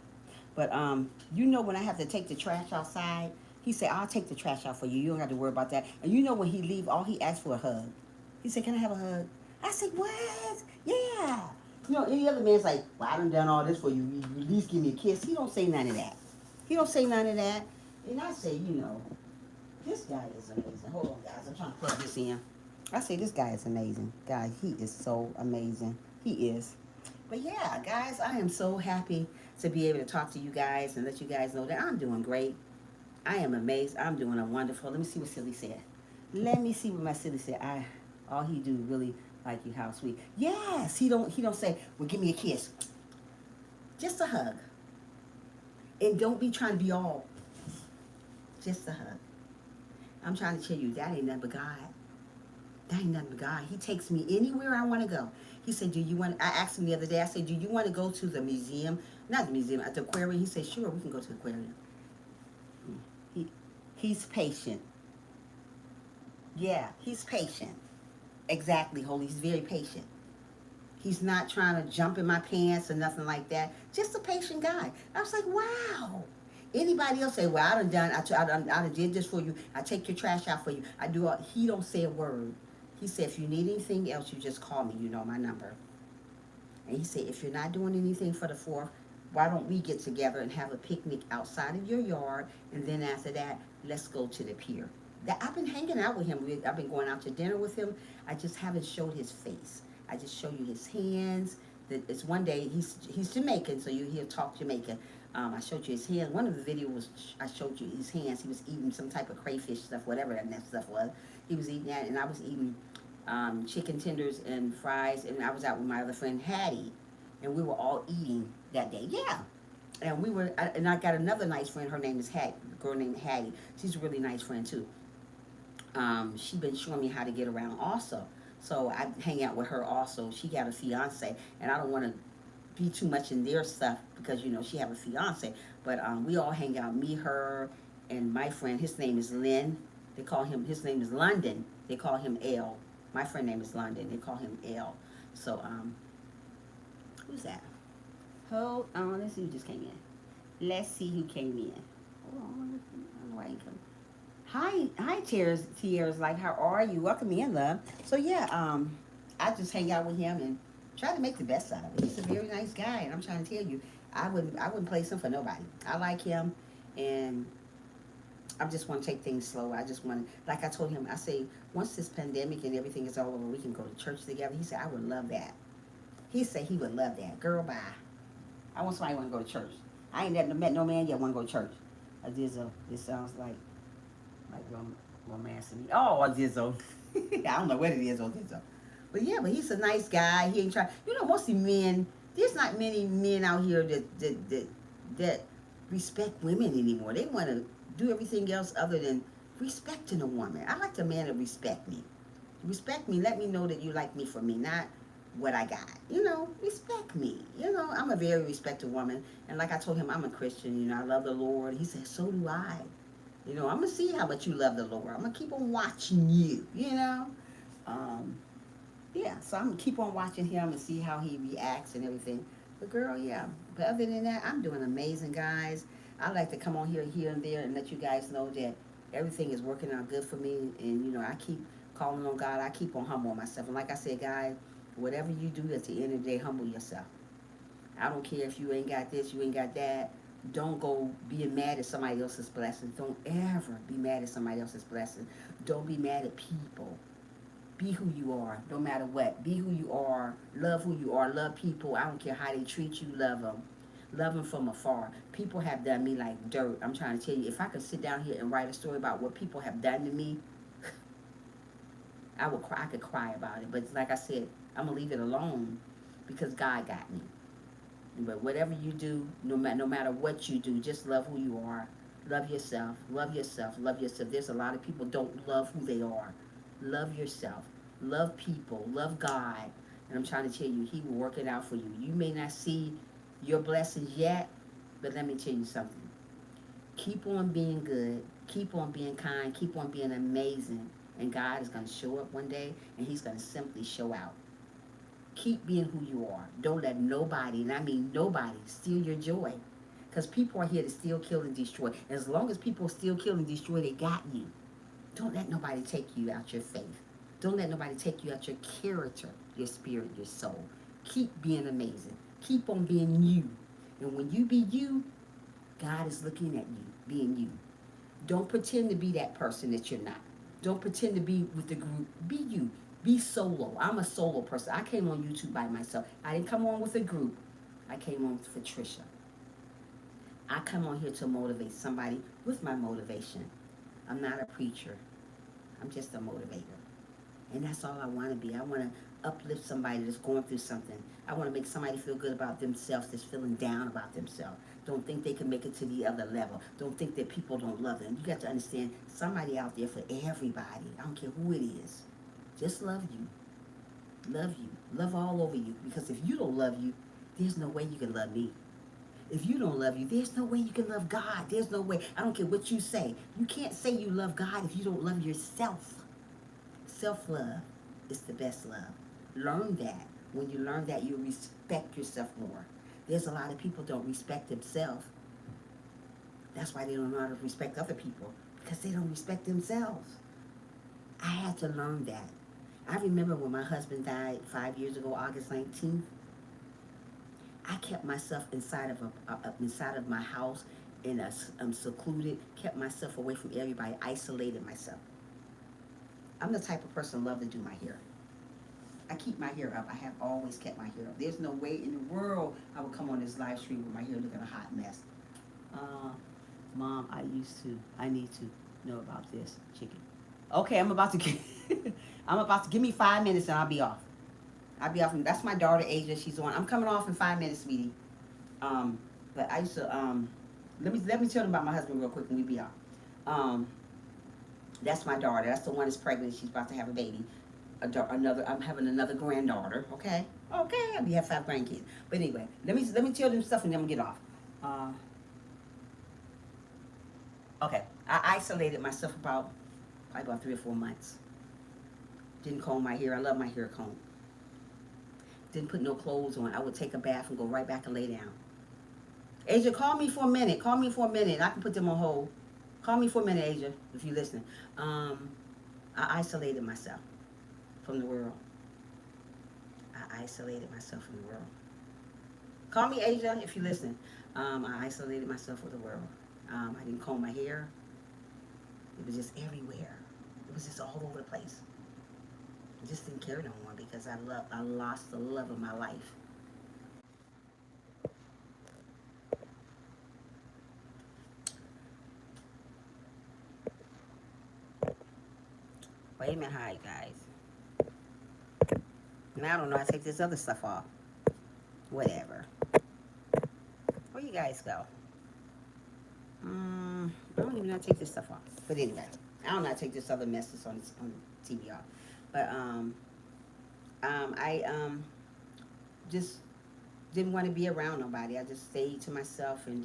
Speaker 2: But, you know, when I have to take the trash outside, he said, I'll take the trash out for you. You don't have to worry about that. And you know when he leave, all he asked for a hug. He said, can I have a hug? I said, what? Yeah. You know, any other man's like, well, I done all this for you. You at least give me a kiss. He don't say none of that. He don't say none of that. And I say, you know, this guy is amazing. Hold on, guys. I'm trying to plug this in. I say, this guy is amazing. Guys, he is so amazing. He is. But yeah, guys, I am so happy to be able to talk to you guys and let you guys know that I'm doing great. I am amazed. I'm doing a wonderful. Let me see what Silly said. Let me see what my Silly said. All he do really like you, how sweet. Yes, he don't say, well, give me a kiss. Just a hug. And don't be trying to be all. Just a hug. I'm trying to tell you, that ain't nothing but God. That ain't nothing but God. He takes me anywhere I want to go. He said, I asked him the other day, I said, do you want to go to the museum? Not the museum, at the aquarium. He said, sure, we can go to the aquarium. He's patient. Yeah, he's patient. Exactly, Holy. He's very patient. He's not trying to jump in my pants or nothing like that. Just a patient guy. I was like, wow. Anybody else say, well, I done did this for you. I take your trash out for you. I do all. He don't say a word. He said, if you need anything else, you just call me. You know my number. And he said, if you're not doing anything for the 4th, why don't we get together and have a picnic outside of your yard? And then after that, let's go to the pier. I've been hanging out with him. I've been going out to dinner with him. I just haven't showed his face. I just show you his hands. It's one day, he's Jamaican, so he'll talk Jamaican. I showed you his hands. One of the videos, I showed you his hands. He was eating some type of crayfish stuff, whatever that stuff was. He was eating that, and I was eating chicken tenders and fries, and I was out with my other friend, Hattie, and we were all eating that day. Yeah. And I got another nice friend. Her name is Hattie, a girl named Hattie. She's a really nice friend, too. She's been showing me how to get around also. So I hang out with her also. She got a fiance, and I don't want to be too much in their stuff because, you know, she have a fiance. But we all hang out, me, her, and my friend. His name is Lynn. His name is London. They call him L. My friend name is London. They call him L. So, who's that? Hold on. Let's see who just came in. Let's see who came in. Hold on. I don't know why you come. Hi, Tierra's like, how are you? Welcome in, love. So yeah, I just hang out with him and try to make the best out of it. He's a very nice guy, and I'm trying to tell you,
Speaker 1: I wouldn't place him for nobody. I like him, and I just want to take things slow. I just want to, like I told him, I say, once this pandemic and everything is all over, we can go to church together. He said, I would love that. He said he would love that. Girl, bye. I want somebody want to go to church. I ain't never met no man yet want to go to church. A Dizzo. This sounds like romance to me. Oh, a Dizzo. I don't know what it is, oh Dizzo. But yeah, but he's a nice guy. He ain't trying. You know, mostly men. There's not many men out here that respect women anymore. They want to do everything else other than respecting a woman. I like a man to respect me. Respect me. Let me know that you like me for me, not what I got. You know, respect me. You know, I'm a very respected woman. And like I told him, I'm a Christian. You know, I love the Lord. He said, so do I. You know, I'm going to see how much you love the Lord. I'm going to keep on watching you, you know. Yeah, so I'm going to keep on watching him and see how he reacts and everything. But girl, yeah. But other than that, I'm doing amazing, guys. I like to come on here and there and let you guys know that everything is working out good for me. And, you know, I keep calling on God. I keep on humbling myself. And like I said, guys, whatever you do at the end of the day, humble yourself. I don't care if you ain't got this, you ain't got that. Don't go being mad at somebody else's blessing. Don't ever be mad at somebody else's blessing. Don't be mad at people. Be who you are, no matter what. Be who you are. Love who you are. Love people. I don't care how they treat you. Love them. Love them from afar. People have done me like dirt. I'm trying to tell you, if I could sit down here and write a story about what people have done to me, I would cry. I could cry about it. But like I said, I'm gonna leave it alone because God got me. But whatever you do, no matter what you do, just love who you are. Love yourself. Love yourself. Love yourself. There's a lot of people don't love who they are. Love yourself. Love people. Love God. And I'm trying to tell you, He will work it out for you. You may not see your blessings yet, but let me tell you something. Keep on being good. Keep on being kind. Keep on being amazing. And God is going to show up one day, and He's going to simply show out. Keep being who you are. Don't let nobody, and I mean nobody, steal your joy. Because people are here to steal, kill, and destroy. As long as people steal, kill, and destroy, they got you. Don't let nobody take you out your faith. Don't let nobody take you out your character, your spirit, your soul. Keep being amazing. Keep on being you. And when you be you, God is looking at you, being you. Don't pretend to be that person that you're not. Don't pretend to be with the group. Be you. Be solo. I'm a solo person. I came on YouTube by myself. I didn't come on with a group. I came on for Trisha. I come on here to motivate somebody with my motivation. I'm not a preacher. I'm just a motivator. And that's all I want to be. I want to uplift somebody that's going through something. I want to make somebody feel good about themselves that's feeling down about themselves. Don't think they can make it to the other level. Don't think that people don't love them. You got to understand somebody out there for everybody. I don't care who it is. Just love you. Love you. Love all over you. Because if you don't love you, there's no way you can love me. If you don't love you, there's no way you can love God. There's no way. I don't care what you say. You can't say you love God if you don't love yourself. Self-love is the best love. Learn that. When you learn that, you respect yourself more. There's a lot of people don't respect themselves. That's why they don't know how to respect other people. Because they don't respect themselves. I had to learn that. I remember when my husband died 5 years ago, August 19th. I kept myself inside of my house, in secluded, kept myself away from everybody, isolated myself. I'm the type of person who love to do my hair. I keep my hair up. I have always kept my hair up. There's no way in the world I would come on this live stream with my hair looking a hot mess. Mom, I need to know about this chicken. Okay, I'm about to give me 5 minutes and I'll be off. That's my daughter, Asia. She's on. I'm coming off in 5 minutes, sweetie. But I used to, let me tell them about my husband real quick and we be off. That's my daughter. That's the one that's pregnant. She's about to have a baby. I'm having another granddaughter. Okay. We have 5 grandkids. But anyway, let me tell them stuff and then I'm gonna get off. Okay. I isolated myself probably about 3 or 4 months. Didn't comb my hair. I love my hair combed. Didn't put no clothes on. I would take a bath and go right back and lay down. Asia, call me for a minute. I can put them on hold. Call me for a minute, Asia, if you're listening. I isolated myself from the world. I isolated myself from the world. Call me Asia if you listen. I isolated myself with the world. I didn't comb my hair. It was just everywhere. It was just all over the place. I just didn't care no more because I lost the love of my life. Wait a minute, hi guys. Now I don't know. I take this other stuff off. Whatever. Where you guys go? I don't even know how to take this stuff off. But anyway, I don't know how to take this other mess that's on TV off. But I just didn't want to be around nobody. I just stayed to myself and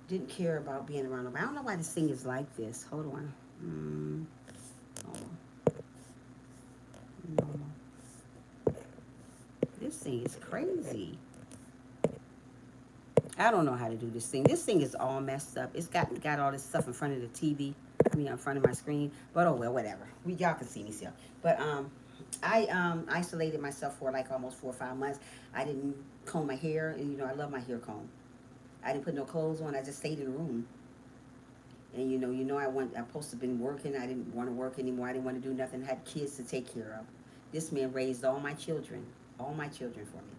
Speaker 1: didn't care about being around nobody. I don't know why this thing is like this. Hold on. Hold on. No. This thing is crazy. I don't know how to do this thing. This thing is all messed up. It's got all this stuff in front of the TV. I mean, in front of my screen. But oh well, whatever. Y'all can see me still. But I isolated myself for like almost 4 or 5 months. I didn't comb my hair, and you know I love my hair comb. I didn't put no clothes on. I just stayed in the room. And I'm supposed to have been working. I didn't want to work anymore. I didn't want to do nothing. I had kids to take care of. This man raised all my children for me.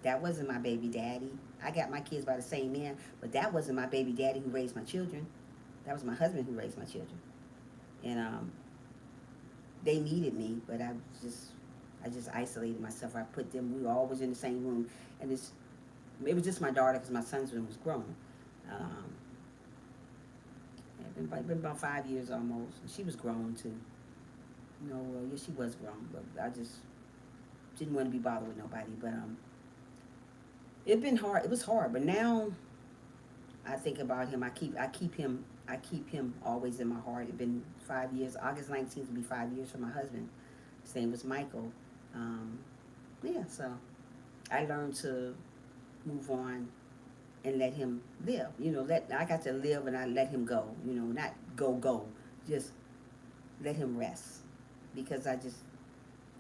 Speaker 1: That wasn't my baby daddy. I got my kids by the same man, but that wasn't my baby daddy who raised my children. That was my husband who raised my children. And they needed me, but I just isolated myself. I put them. We were always in the same room, and it was just my daughter because my son's one was grown. It's been about 5 years almost. And she was grown too. Yeah, she was grown, but I just didn't want to be bothered with nobody. But it been hard. It was hard, but now I think about him. I keep him always in my heart. It's been 5 years. August 19th will be 5 years for my husband. His name was Michael. Yeah, so I learned to move on and let him live. I got to live and I let him go. Not go, just let him rest because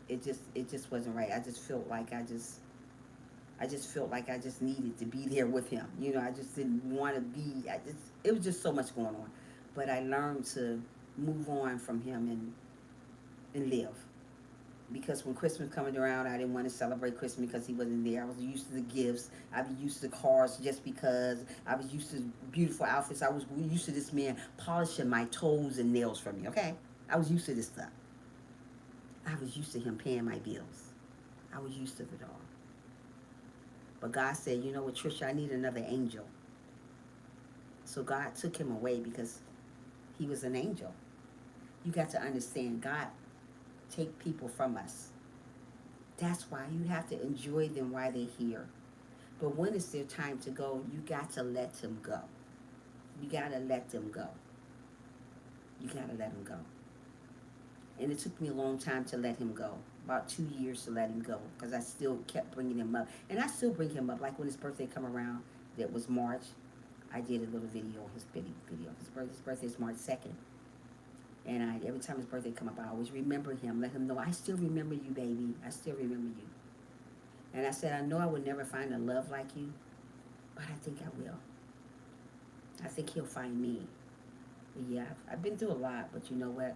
Speaker 1: it just wasn't right. I just felt like I just needed to be there with him. I just didn't want to be. It was just so much going on, but I learned to move on from him and live. Because when Christmas coming around, I didn't want to celebrate Christmas because he wasn't there. I was used to the gifts. I was used to cars just because. I was used to beautiful outfits. I was used to this man polishing my toes and nails for me, okay? I was used to this stuff. I was used to him paying my bills. I was used to it all. But God said, you know what, Trisha, I need another angel. So God took him away because he was an angel. You got to understand, God take people from us. That's why you have to enjoy them while they're here. But when it's their time to go, you got to let them go. You got to let them go. You got to let them go. And it took me a long time to let him go. About 2 years to let him go. Because I still kept bringing him up. And I still bring him up. Like when his birthday come around, that was March. I did a little video on his video. His birthday is March 2nd. And every time his birthday come up, I always remember him. Let him know, I still remember you, baby. I still remember you. And I said, I know I would never find a love like you. But I think I will. I think he'll find me. But yeah, I've been through a lot. But you know what?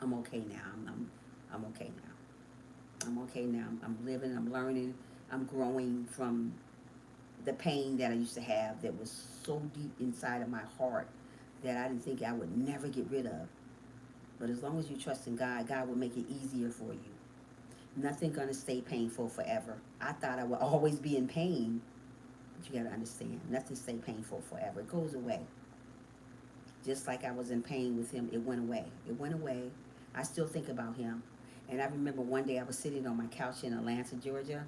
Speaker 1: I'm okay now. I'm okay now. I'm okay now. I'm living. I'm learning. I'm growing from the pain that I used to have that was so deep inside of my heart that I didn't think I would never get rid of. But as long as you trust in God, God will make it easier for you. Nothing gonna stay painful forever. I thought I would always be in pain, but you gotta understand, nothing stay painful forever. It goes away. Just like I was in pain with him, it went away. It went away. I still think about him. And I remember one day I was sitting on my couch in Atlanta, Georgia.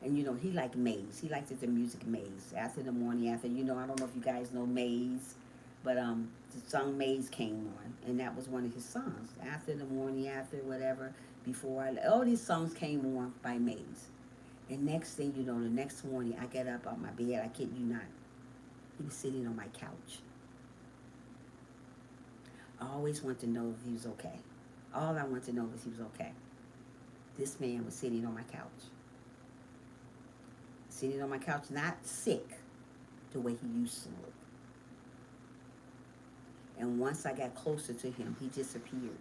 Speaker 1: And he liked Maze. He liked the music Maze. After the morning after, I don't know if you guys know Maze, but the song Maze came on. And that was one of his songs. After the morning after, whatever, all these songs came on by Maze. And next thing you know, the next morning I get up out my bed, I kid you not. He was sitting on my couch. I always want to know if he was okay. All I want to know was he was okay. This man was sitting on my couch.
Speaker 2: sitting on my couch, not sick the way he used to look. And once I got closer to him, he disappeared.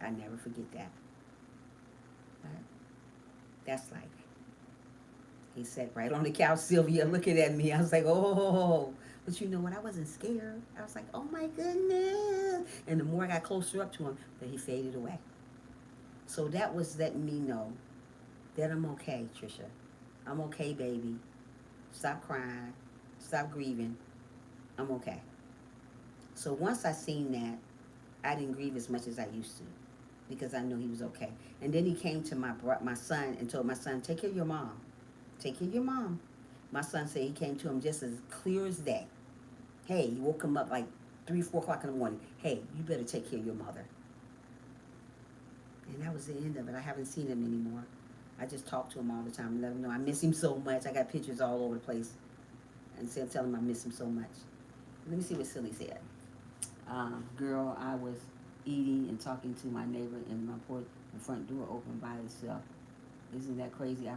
Speaker 2: I never forget that. But that's life. He sat right on the couch, Sylvia, looking at me. I was like, oh, but you know what? I wasn't scared. I was like, oh my goodness. And the more I got closer up to him, that he faded away. So that was letting me know that I'm okay, Trisha. I'm okay, baby. Stop crying. Stop grieving. I'm okay. So once I seen that, I didn't grieve as much as I used to because I knew he was okay. And then he came to my son and told my son, take care of your mom. Take care of your mom. My son said he came to him just as clear as day. Hey, he woke him up like 3, 4 o'clock in the morning. Hey, you better take care of your mother. And that was the end of it. I haven't seen him anymore. I just talk to him all the time and let him know I miss him so much. I got pictures all over the place. And tell him I miss him so much. Let me see what Silly said. Girl, I was eating and talking to my neighbor and my front door open by itself. Isn't that crazy?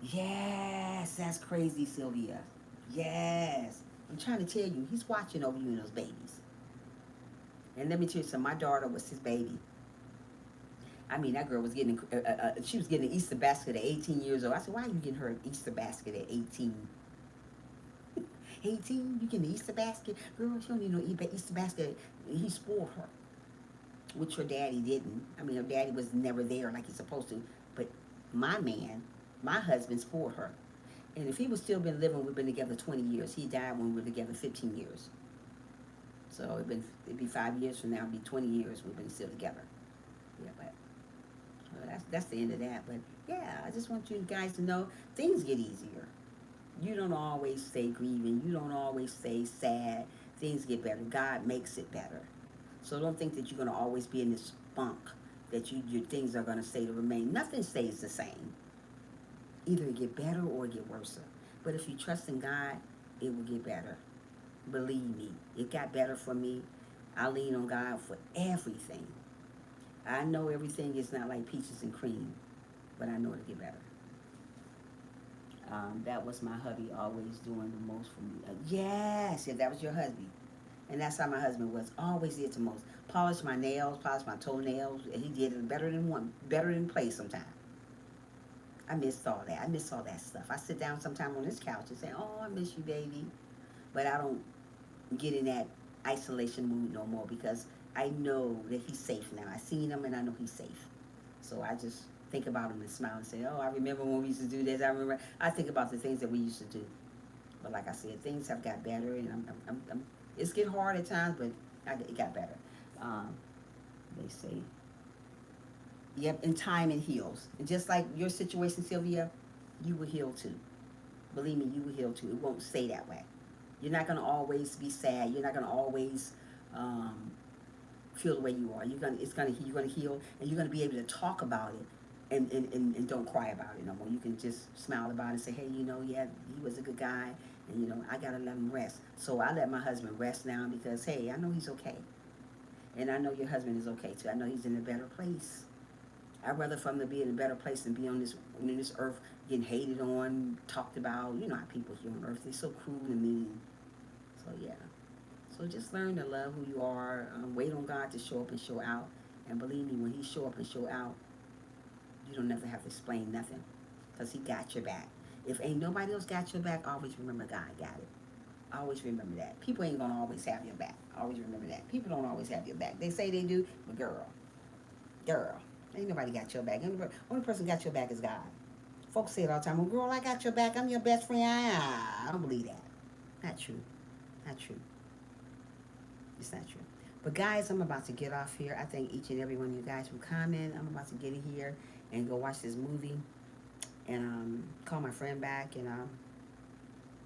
Speaker 2: Yes, that's crazy, Sylvia. Yes. I'm trying to tell you, he's watching over you and those babies. And let me tell you something, my daughter was his baby. I mean, that girl was getting, she was getting an Easter basket at 18 years old. I said, why are you getting her an Easter basket at 18? 18, you getting an Easter basket? Girl, she don't need no Easter basket. He spoiled her, which her daddy didn't. I mean, her daddy was never there like he's supposed to. But my man, my husband spoiled her. And if he was still been living, we've been together 20 years. He died when we were together 15 years. So it'd be 5 years from now, it'd be 20 years we've been still together. Yeah, but that's the end of that. But yeah, I just want you guys to know things get easier. You don't always stay grieving. You don't always stay sad. Things get better. God makes it better. So don't think that you're going to always be in this funk that your things are going to stay to remain. Nothing stays the same. Either it get better or it get worse. But if you trust in God, it will get better. Believe me, it got better for me. I lean on God for everything. I know everything is not like peaches and cream, but I know it'll get better. That was my hubby always doing the most for me. Yes, if that was your husband. And that's how my husband was. Always did the most. Polish my nails, polish my toenails. And he did it better than play sometimes. I missed all that. I miss all that stuff. I sit down sometime on this couch and say, oh, I miss you, baby. But I don't get in that isolation mood no more because I know that he's safe now. I seen him and I know he's safe. So I just think about him and smile and say, oh, I remember when we used to do this. I think about the things that we used to do. But like I said, things have got better, and it's get hard at times, but it got better. They say, yep, in time it heals. And just like your situation, Sylvia, you will heal too. Believe me, you will heal too. It won't stay that way. You're not going to always be sad. You're not going to always feel the way you are. You're going to heal, and you're going to be able to talk about it. And don't cry about it no more. You can just smile about it and say, hey, yeah, he was a good guy, and, I got to let him rest. So I let my husband rest now because, hey, I know he's okay. And I know your husband is okay, too. I know he's in a better place. I'd rather for him to be in a better place than be on this earth getting hated on, talked about. You know how people here on earth, they're so cruel and mean. So, yeah. So just learn to love who you are. Wait on God to show up and show out. And believe me, when he show up and show out, you don't never have to explain nothing because he got your back. If ain't nobody else got your back, always remember God got it. Always remember that. People ain't going to always have your back. Always remember that. People don't always have your back. They say they do, but girl, ain't nobody got your back. Only person got your back is God. Folks say it all the time, well, girl, I got your back. I'm your best friend. I don't believe that. Not true. Not true. It's not true. But guys, I'm about to get off here. I thank each and every one of you guys who comment. I'm about to get in here and go watch this movie and call my friend back and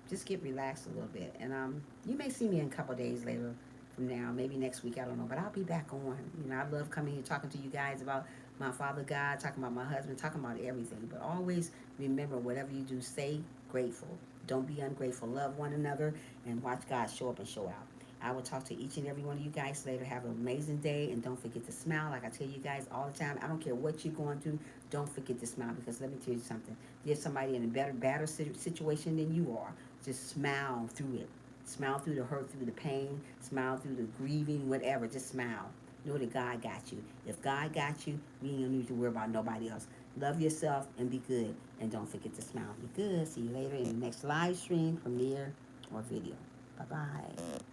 Speaker 2: just get relaxed a little bit. And you may see me in a couple days later from now, maybe next week, I don't know, but I'll be back on. I love coming here talking to you guys about my Father God, talking about my husband, talking about everything. But always remember, whatever you do, stay grateful. Don't be ungrateful. Love one another and watch God show up and show out. I will talk to each and every one of you guys later. Have an amazing day, and don't forget to smile. Like I tell you guys all the time, I don't care what you're going through, don't forget to smile, because let me tell you something. There's somebody in a better situation than you are. Just smile through it. Smile through the hurt, through the pain, smile through the grieving, whatever. Just smile. Know that God got you. If God got you, we ain't gonna need to worry about nobody else. Love yourself and be good. And don't forget to smile. Be good. See you later in the next live stream, premiere, or video. Bye-bye.